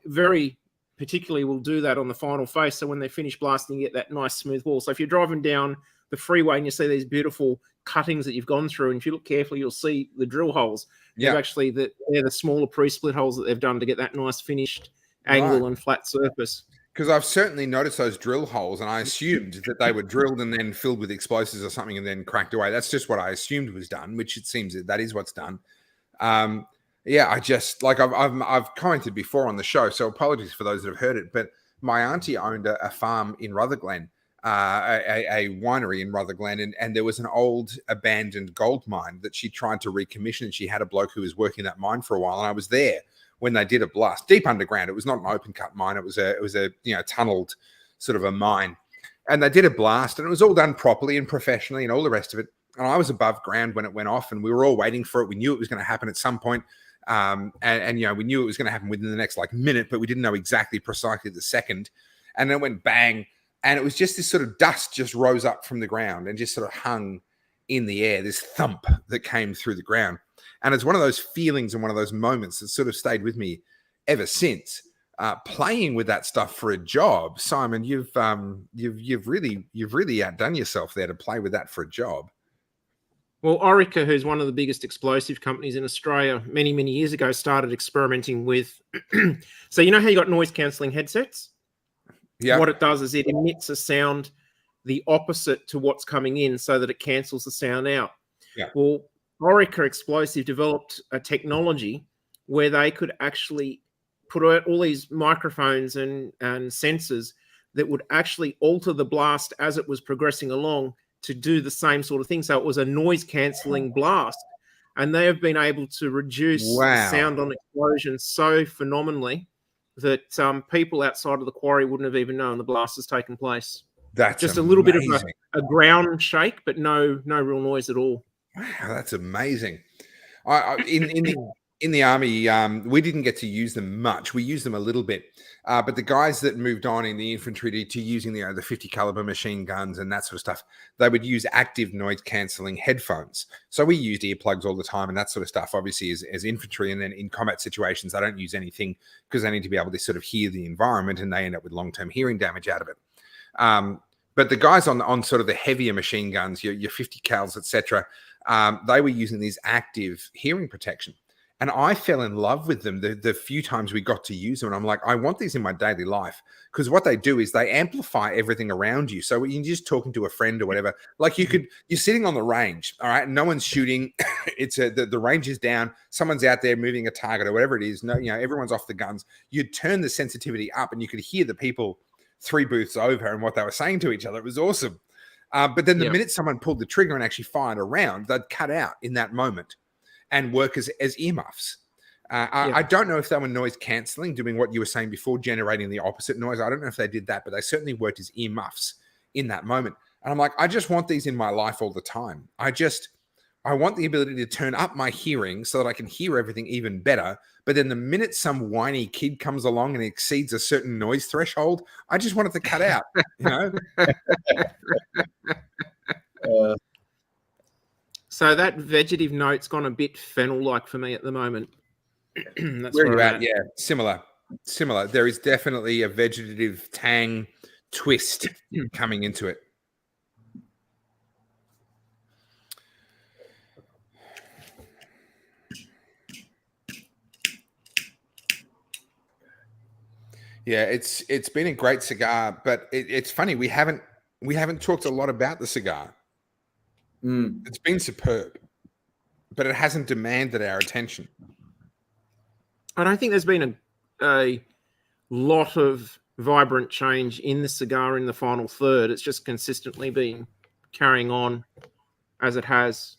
very particularly will do that on the final face. So when they finish blasting, you get that nice smooth wall. So if you're driving down the freeway and you see these beautiful cuttings that you've gone through, and if you look carefully, you'll see the drill holes. Yeah, actually, they're the smaller pre-split holes that they've done to get that nice finished angle and flat surface. Because I've certainly noticed those drill holes, and I assumed that they were drilled and then filled with explosives or something and then cracked away. That's just what I assumed was done, which it seems that is what's done. Yeah, I just, like, I've commented before on the show, so apologies for those that have heard it, but my auntie owned a farm in Rutherglen, a winery in Rutherglen, and there was an old abandoned gold mine that she tried to recommission, and she had a bloke who was working that mine for a while, and I was there when they did a blast deep underground. It was not an open cut mine. It was a tunneled sort of a mine, and they did a blast, and it was all done properly and professionally and all the rest of it. And I was above ground when it went off, and we were all waiting for it. We knew it was going to happen at some point. And we knew it was going to happen within the next minute, but we didn't know exactly precisely the second. And then it went bang, and it was just this sort of dust just rose up from the ground and just sort of hung in the air, this thump that came through the ground. And it's one of those feelings and one of those moments that sort of stayed with me ever since. Playing with that stuff for a job, Simon, you've really outdone yourself there to play with that for a job. Well, Orica, who's one of the biggest explosive companies in Australia, many, many years ago, started experimenting with. So you know how you got noise cancelling headsets? Yeah. What it does is it emits a sound the opposite to what's coming in, so that it cancels the sound out. Yeah. Well, Orica Explosive developed a technology where they could actually put out all these microphones and sensors that would actually alter the blast as it was progressing along to do the same sort of thing. So it was a noise cancelling blast, and they have been able to reduce the sound on explosion so phenomenally that people outside of the quarry wouldn't have even known the blast has taken place. That's just amazing. A little bit of a ground shake, but no real noise at all. Wow, that's amazing. In the army, we didn't get to use them much. We used them a little bit, but the guys that moved on in the infantry to using the 50 caliber machine guns and that sort of stuff, they would use active noise cancelling headphones. So we used earplugs all the time and that sort of stuff, obviously as infantry. And then in combat situations, they don't use anything because they need to be able to sort of hear the environment, and they end up with long-term hearing damage out of it. But the guys on sort of the heavier machine guns, your 50 cals, etc., they were using these active hearing protection. And I fell in love with them the few times we got to use them. And I'm like, I want these in my daily life, because what they do is they amplify everything around you. So when you're just talking to a friend or whatever, like you're sitting on the range, all right, and no one's shooting. It's the range is down. Someone's out there moving a target or whatever it is. No, everyone's off the guns. You'd turn the sensitivity up and you could hear the people 3 booths over and what they were saying to each other. It was awesome. But then the minute someone pulled the trigger and actually fired a round, they'd cut out in that moment and work as earmuffs. I don't know if they were noise cancelling, doing what you were saying before, generating the opposite noise. I don't know if they did that, but they certainly worked as earmuffs in that moment. And I'm like, I just want these in my life all the time. I want the ability to turn up my hearing so that I can hear everything even better. But then the minute some whiny kid comes along and exceeds a certain noise threshold, I just want it to cut out, So that vegetative note's gone a bit fennel-like for me at the moment. That's where you're at. Yeah, similar. There is definitely a vegetative tang twist coming into it. Yeah, it's been a great cigar, but it's funny we haven't talked a lot about the cigar. It's been superb, but it hasn't demanded our attention. I don't think there's been a lot of vibrant change in the cigar in the final third. It's just consistently been carrying on as it has.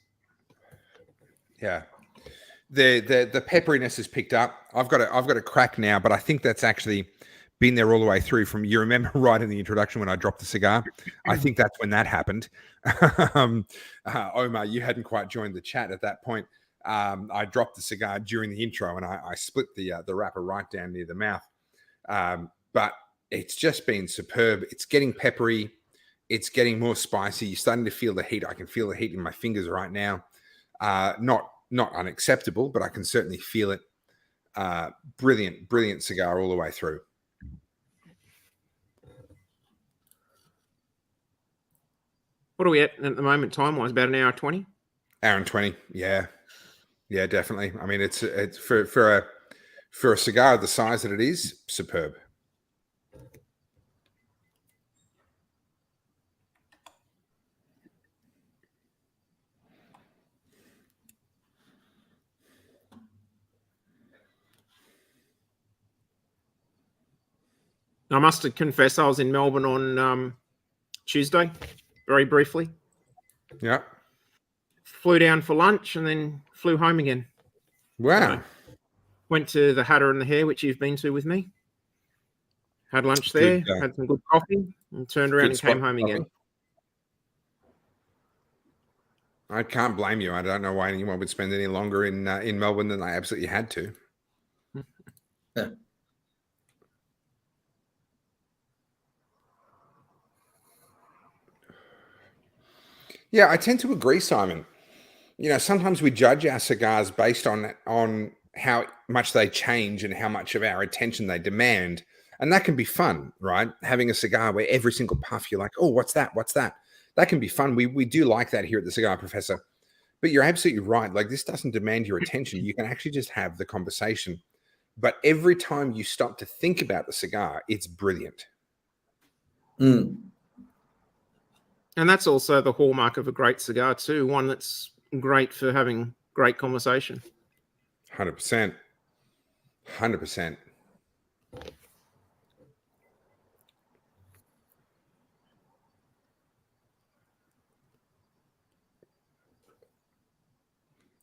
Yeah. The pepperiness has picked up. I've got a crack now, but I think that's actually been there all the way through. From, you remember right in the introduction when I dropped the cigar, I think that's when that happened. Omar, you hadn't quite joined the chat at that point. I dropped the cigar during the intro, and I split the wrapper right down near the mouth. But it's just been superb. It's getting peppery. It's getting more spicy. You're starting to feel the heat. I can feel the heat in my fingers right now. Not unacceptable, but I can certainly feel it. Brilliant cigar all the way through. What are we at the moment, time-wise? About an hour 20? Hour and 20, yeah, definitely. I mean, it's for a cigar the size that it is, superb. I must confess, I was in Melbourne on Tuesday, very briefly. Yeah. Flew down for lunch and then flew home again. Wow. So, went to the Hatter and the Hare, which you've been to with me. Had lunch there, had some good coffee, and turned around and came home again. I can't blame you. I don't know why anyone would spend any longer in Melbourne than they absolutely had to. Yeah. Yeah, I tend to agree, Simon. You know, sometimes we judge our cigars based on how much they change and how much of our attention they demand. And that can be fun, right? Having a cigar where every single puff you're like, oh, what's that? What's that? That can be fun. We do like that here at the Cigar Professor. But you're absolutely right. Like, this doesn't demand your attention. You can actually just have the conversation. But every time you stop to think about the cigar, it's brilliant. Mm. And that's also the hallmark of a great cigar too. One that's great for having great conversation. 100%. 100%.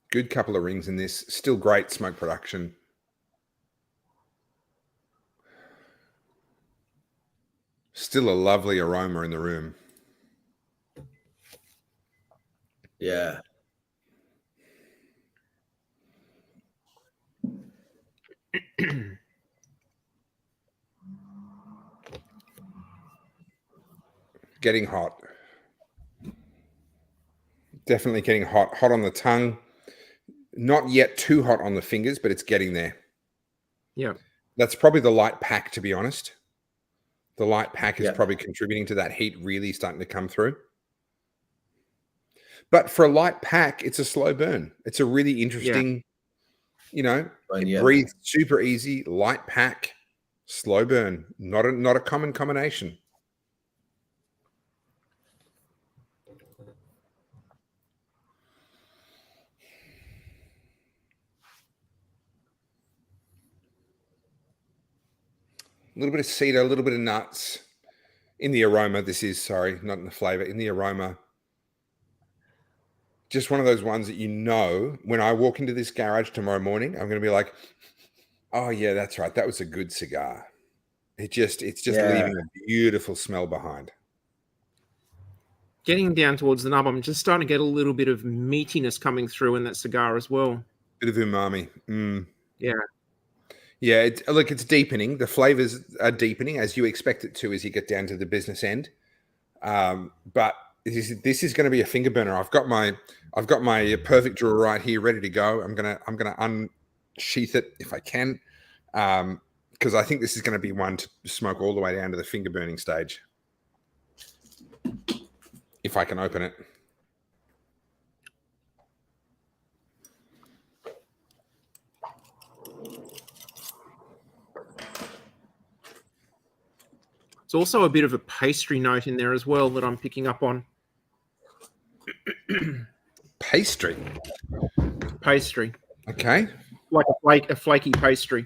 Good couple of rings in this. Still great smoke production. Still a lovely aroma in the room. Yeah. Getting hot. Definitely getting hot. Hot on the tongue. Not yet too hot on the fingers, but it's getting there. Yeah. That's probably the light pack, to be honest. The light pack is Yeah. probably contributing to that heat really starting to come through. But for a light pack, it's a slow burn. It's a really interesting, you know, Fine, it yeah. breathes super easy, light pack, slow burn. Not a common combination. A little bit of cedar, a little bit of nuts in the aroma. This is, sorry, not in the flavor, in the aroma. Just one of those ones that, you know, when I walk into this garage tomorrow morning, I'm going to be like, oh yeah, that's right. That was a good cigar. It's just leaving a beautiful smell behind. Getting down towards the nub, I'm just starting to get a little bit of meatiness coming through in that cigar as well. Bit of umami. Yeah. Yeah, look, it's deepening. The flavors are deepening, as you expect it to as you get down to the business end. But this is going to be a finger burner. I've got my perfect drawer right here, ready to go. I'm gonna unsheath it if I can, because I think this is going to be one to smoke all the way down to the finger burning stage. If I can open it. It's also a bit of a pastry note in there as well that I'm picking up on. Pastry. Pastry. Okay. Like a flaky pastry.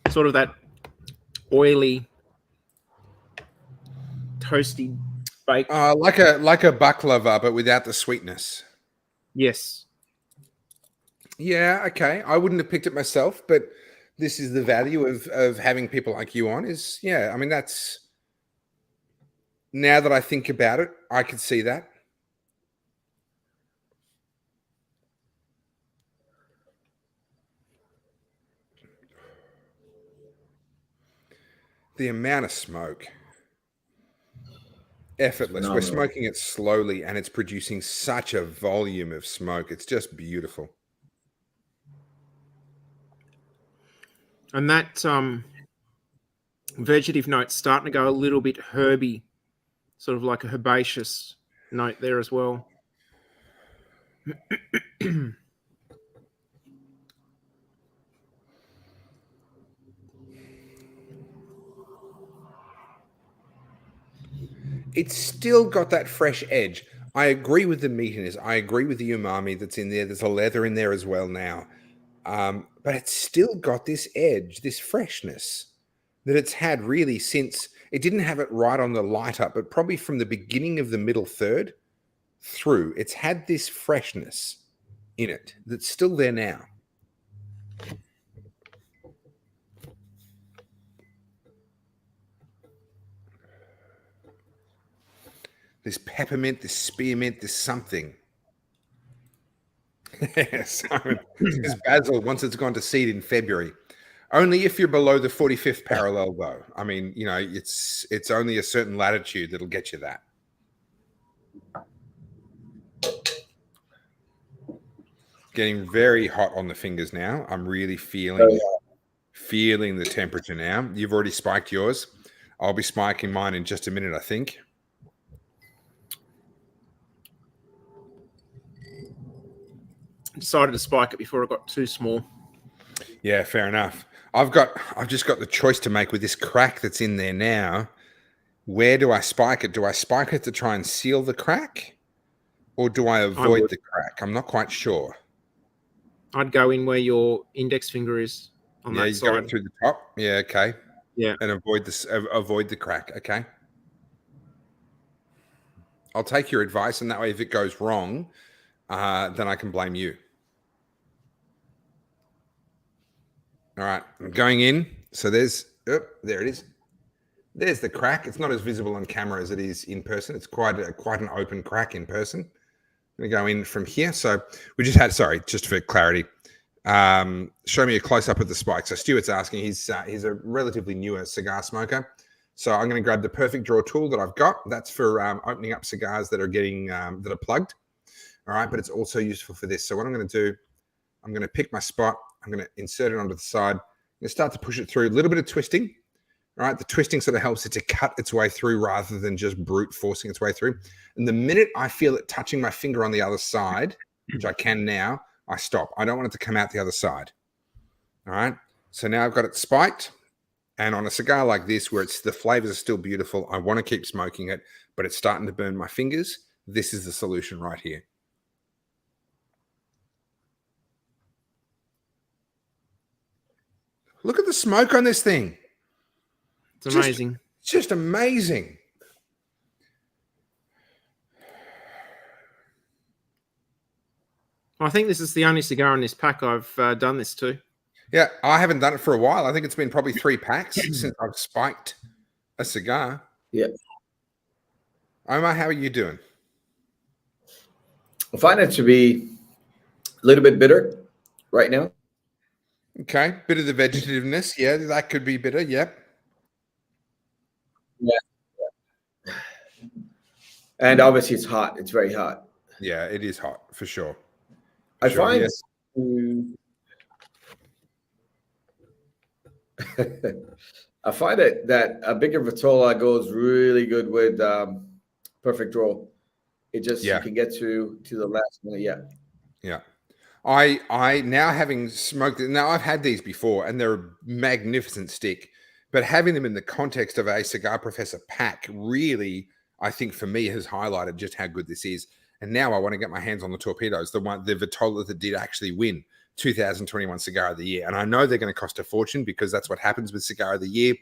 Sort of that oily, toasty bake. Like a baklava, but without the sweetness. Yes. Yeah, okay. I wouldn't have picked it myself, but this is the value of having people like you on is, yeah, I mean, that's, now that I think about it, I could see that. The amount of smoke. Effortless. We're Phenomenal. smoking it slowly and it's producing such a volume of smoke. It's just beautiful. And that vegetative note's starting to go a little bit herby, sort of like a herbaceous note there as well. It's still got that fresh edge. I agree with the meatiness. I agree with the umami that's in there. There's a leather in there as well now. But it's still got this edge, this freshness that it's had really since it didn't have it right on the light up, but probably from the beginning of the middle third through, it's had this freshness in it that's still there now. This peppermint, this spearmint, this something. Simon, this basil, once it's gone to seed in February. Only if you're below the 45th parallel, though. I mean, you know, it's only a certain latitude that'll get you that. Getting very hot on the fingers now. I'm really feeling the temperature now. You've already spiked yours. I'll be spiking mine in just a minute, I think. Decided to spike it before it got too small. Yeah, fair enough. I've just got the choice to make with this crack that's in there now. Where do I spike it? Do I spike it to try and seal the crack? Or do I avoid the crack? I'm not quite sure. I'd go in where your index finger is on that side. Yeah, you go through the top. Yeah, okay. Yeah. And avoid the crack, okay? I'll take your advice, and that way if it goes wrong, then I can blame you. All right, I'm going in. So there it is. There's the crack. It's not as visible on camera as it is in person. It's quite an open crack in person. I'm going to go in from here. So we just had, sorry, just for clarity, show me a close-up of the spike. So Stuart's asking, he's a relatively newer cigar smoker. So I'm going to grab the perfect draw tool that I've got. That's for opening up cigars that are getting, that are plugged. All right, but it's also useful for this. So what I'm going to do, I'm going to pick my spot. I'm going to insert it onto the side. I'm going to start to push it through. A little bit of twisting. All right, the twisting sort of helps it to cut its way through rather than just brute forcing its way through. And the minute I feel it touching my finger on the other side, which I can now, I stop. I don't want it to come out the other side. All right, so now I've got it spiked. And on a cigar like this, where the flavors are still beautiful, I want to keep smoking it, but it's starting to burn my fingers. This is the solution right here. Look at the smoke on this thing. It's amazing. It's just amazing. I think this is the only cigar in this pack I've done this to. Yeah, I haven't done it for a while. I think it's been probably 3 packs since I've spiked a cigar. Yeah. Omar, how are you doing? I find it to be a little bit bitter right now. Okay, bit of the vegetativeness. Yeah, that could be bitter. Yep. Yeah. And obviously it's hot. It's very hot. Yeah, it is hot for sure. I find yes. I find that a bigger Vitola goes really good with perfect draw. It just you can get to the last minute. Yeah. Yeah. I now having smoked, now I've had these before and they're a magnificent stick, But having them in the context of a Cigar Professor pack really, I think for me, has highlighted just how good this is. And now I want to get my hands on the Torpedoes, the Vitola that did actually win 2021 Cigar of the Year. And I know they're going to cost a fortune because that's what happens with Cigar of the Year.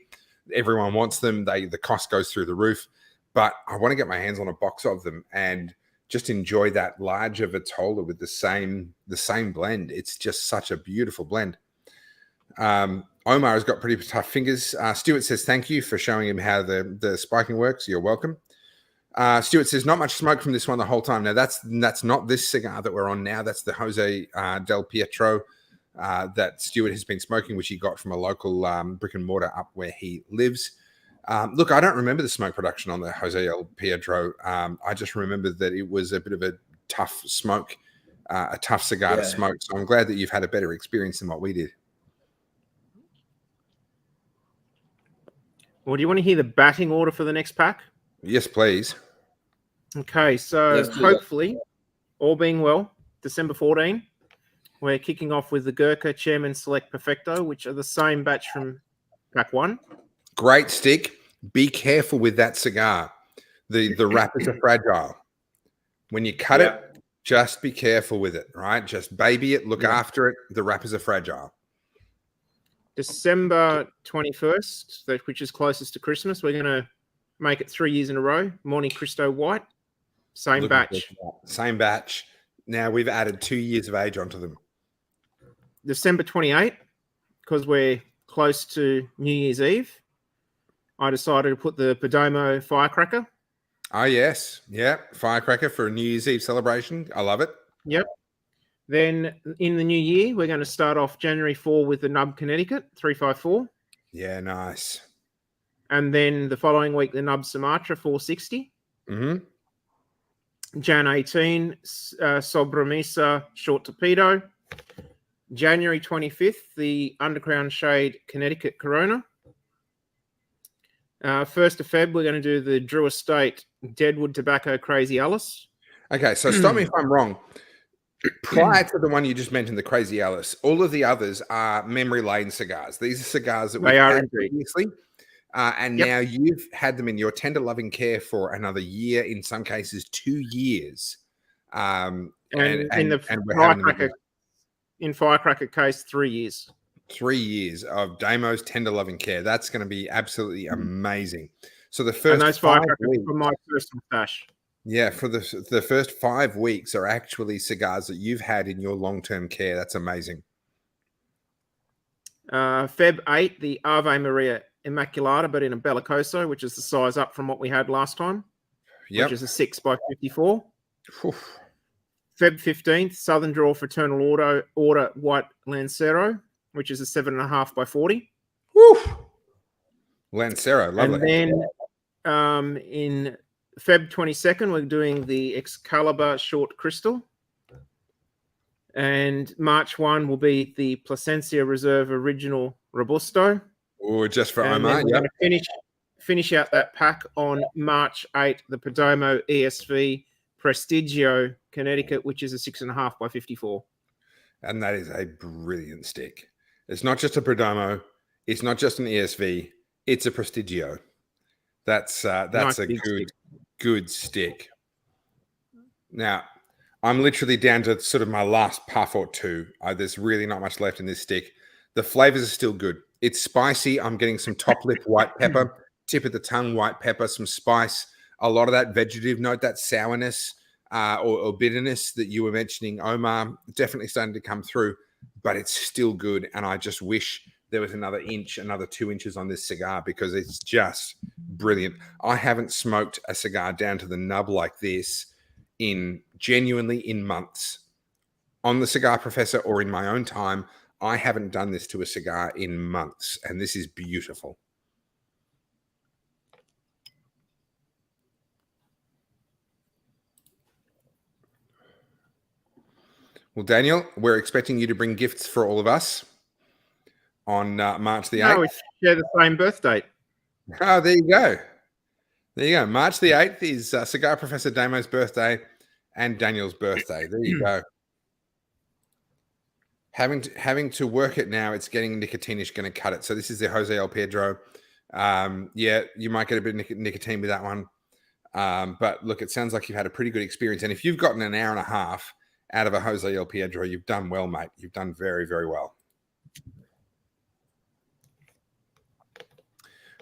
Everyone wants them. The cost goes through the roof. But I want to get my hands on a box of them and just enjoy that larger Vitola with the same blend. It's just such a beautiful blend. Omar has got pretty tough fingers. Stuart says, thank you for showing him how the spiking works. You're welcome. Stuart says, not much smoke from this one the whole time. Now, that's not this cigar that we're on now. That's the Jose Del Pietro that Stuart has been smoking, which he got from a local brick and mortar up where he lives. Look, I don't remember the smoke production on the Jose Del Pietro. I just remember that it was a bit of a tough smoke, a tough cigar to smoke. So I'm glad that you've had a better experience than what we did. Well, do you want to hear the batting order for the next pack? Yes, please. Okay, so hopefully, all being well, December 14, we're kicking off with the Gurkha Chairman Select Perfecto, which are the same batch from pack 1. Great stick. Be careful with that cigar. The wrappers are fragile. When you cut it, just be careful with it, right? Just baby it, look after it. The wrappers are fragile. December 21st, which is closest to Christmas, we're going to make it 3 years in a row. Monte Cristo White, same batch. Same batch. Now we've added 2 years of age onto them. December 28th, because we're close to New Year's Eve, I decided to put the Perdomo Firecracker. Oh, yes. Yeah. Firecracker for a New Year's Eve celebration. I love it. Yep. Then in the new year, we're going to start off January 4 with the Nub Connecticut 354. Yeah, nice. And then the following week, the Nub Sumatra 460. Mm-hmm. Jan 18, Sobremesa Short Torpedo. January 25th, the Underground Shade Connecticut Corona. 1st of Feb, we're going to do the Drew Estate Deadwood Tobacco Crazy Alice. Okay, so stop me if I'm wrong. Prior to the one you just mentioned, the Crazy Alice, all of the others are memory lane cigars. These are cigars that we've had previously, and now you've had them in your tender loving care for another year, in some cases 2 years. And in the Firecracker case, 3 years. 3 years of Damo's tender loving care. That's going to be absolutely amazing. So the first, and those Firecrackers from my personal stash. Yeah, for the first 5 weeks are actually cigars that you've had in your long-term care. That's amazing. Feb 8, the Ave Maria Immaculata, but in a Bellicoso, which is the size up from what we had last time, which is a 6x54. Oof. Feb 15th, Southern Draw Fraternal Order White Lancero, which is a 7.5x40. Woof. Lancero, lovely. And then in Feb 22nd, we're doing the Excalibur Short Crystal. And March 1 will be the Placencia Reserve Original Robusto. Oh, just for and Omar, we're going to finish out that pack on March 8, the Perdomo ESV Prestigio Connecticut, which is a 6.5x54. And that is a brilliant stick. It's not just a Perdomo. It's not just an ESV. It's a Prestigio. That's nice, a good stick. Now, I'm literally down to sort of my last puff or two. There's really not much left in this stick. The flavors are still good. It's spicy. I'm getting some top lip white pepper, tip of the tongue white pepper, some spice, a lot of that vegetative note, that sourness or bitterness that you were mentioning, Omar, definitely starting to come through, but it's still good. And I just wish there was another 2 inches on this cigar because it's just brilliant. I haven't smoked a cigar down to the nub like this in months. On the Cigar Professor or in my own time, I haven't done this to a cigar in months, and this is beautiful. Well, Daniel, we're expecting you to bring gifts for all of us on March the 8th. No, we share the same birth date. Oh, there you go. There you go. March the 8th is Cigar Professor Damo's birthday and Daniel's birthday. There you go. Having to work it now, it's getting nicotinish, going to cut it. So this is the Jose El Pedro. Yeah, you might get a bit of nicotine with that one. But look, it sounds like you've had a pretty good experience. And if you've gotten an hour and a half out of a Jose El Pedro, you've done well, mate. You've done very, very well.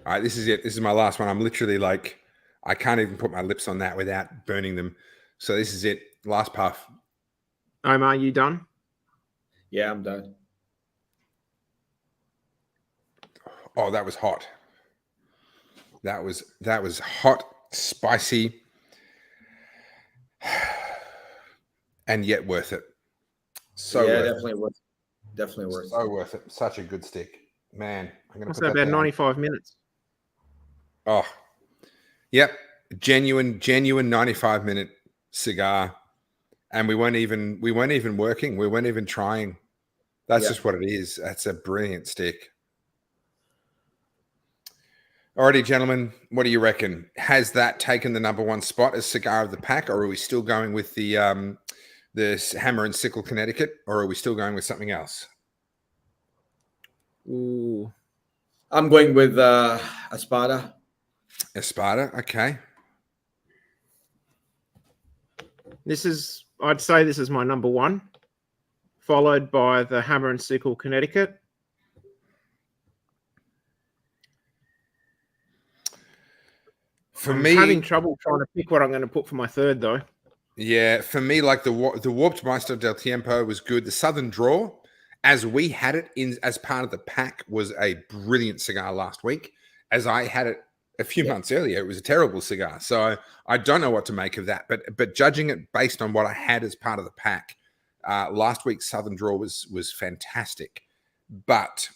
All right, this is it. This is my last one. I'm literally like, I can't even put my lips on that without burning them. So this is it. Last puff. Omar, you done? Yeah, I'm done. Oh, that was hot. That was hot, spicy, and yet worth it. So yeah, worth definitely worth it. Definitely worth it. So worth it. Such a good stick. Man, I'm gonna What's put that, that about down. 95 minutes? Oh, yep. Genuine 95-minute cigar. And we weren't even working. We weren't even trying. That's just what it is. That's a brilliant stick. Alrighty, gentlemen, what do you reckon? Has that taken the #1 spot as cigar of the pack, or are we still going with the Hammer and Sickle Connecticut, or are we still going with something else? Ooh. I'm going with Espada. Espada, okay. I'd say this is my #1, followed by the Hammer and Sickle Connecticut. I'm having trouble trying to pick what I'm going to put for my third, though. Yeah, for me, like the Warped Maestro del Tiempo was good. The Southern Draw, as we had it as part of the pack, was a brilliant cigar last week. As I had it a few months earlier, it was a terrible cigar. So I don't know what to make of that. But judging it based on what I had as part of the pack, last week's Southern Draw was fantastic. But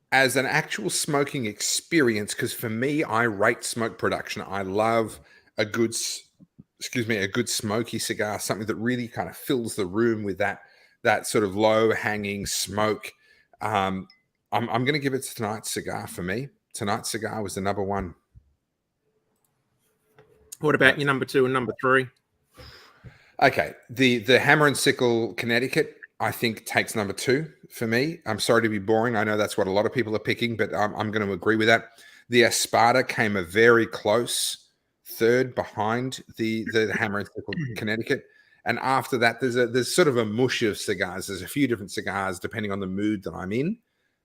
as an actual smoking experience, because for me, I rate smoke production. I love a good smoky cigar, something that really kind of fills the room with that sort of low hanging smoke. I'm going to give it to tonight's cigar for me. Tonight's cigar was the #1. What about your #2 and #3? Okay, the Hammer and Sickle Connecticut, I think, takes #2 for me. I'm sorry to be boring. I know that's what a lot of people are picking, but I'm going to agree with that. The Espada came a very close third behind the Hammer and Sickle Connecticut. And after that, there's sort of a mush of cigars. There's a few different cigars, depending on the mood that I'm in,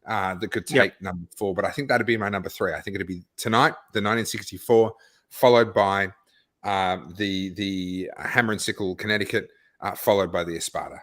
that could take #4. But I think that'd be my #3. I think it'd be tonight, the 1964, followed by the Hammer and Sickle Connecticut, followed by the Espada.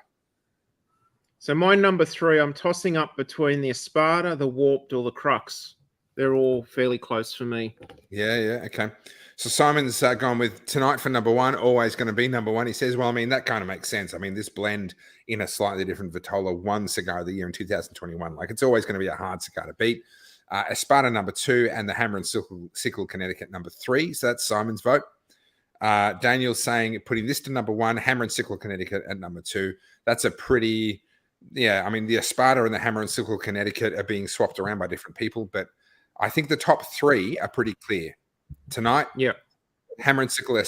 So my #3, I'm tossing up between the Espada, the Warped, or the Crux. They're all fairly close for me. Yeah, okay. So Simon's gone with tonight for #1, always going to be #1. He says, well, I mean, that kind of makes sense. I mean, this blend in a slightly different Vitola won Cigar of the Year in 2021. Like, it's always going to be a hard cigar to beat. Espada #2 and the Hammer and Sickle Connecticut #3. So that's Simon's vote. Daniel's saying, putting this to #1, Hammer and Sickle Connecticut at #2. That's a pretty... Yeah, I mean, the Espada and the Hammer and Sickle Connecticut are being swapped around by different people, but I think the top 3 are pretty clear. Tonight, Hammer and Sickle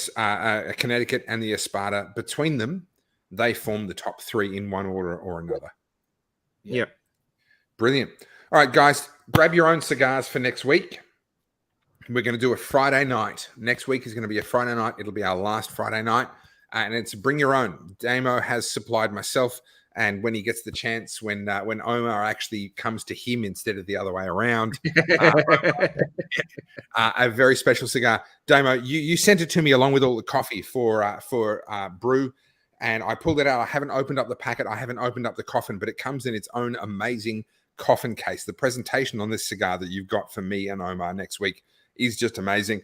Connecticut and the Espada, between them, they form the top 3 in one order or another. Yep. Brilliant. All right, guys, grab your own cigars for next week. We're going to do a Friday night. Next week is going to be a Friday night. It'll be our last Friday night. And it's bring your own. Damo has supplied myself. And when he gets the chance, when Omar actually comes to him instead of the other way around, a very special cigar. Damo, you sent it to me along with all the coffee for brew, and I pulled it out. I haven't opened up the packet. I haven't opened up the coffin, but it comes in its own amazing coffin case. The presentation on this cigar that you've got for me and Omar next week is just amazing.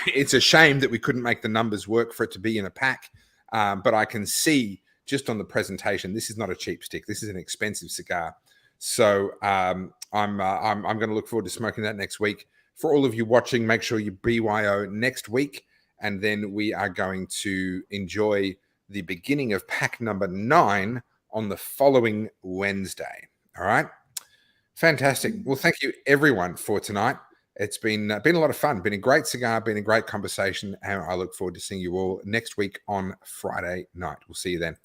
It's a shame that we couldn't make the numbers work for it to be in a pack, but I can see just on the presentation, this is not a cheap stick. This is an expensive cigar. So I'm going to look forward to smoking that next week. For all of you watching, make sure you BYO next week, and then we are going to enjoy the beginning of pack #9 on the following Wednesday. All right, fantastic. Well, thank you everyone for tonight. It's been a lot of fun. Been a great cigar. Been a great conversation, and I look forward to seeing you all next week on Friday night. We'll see you then.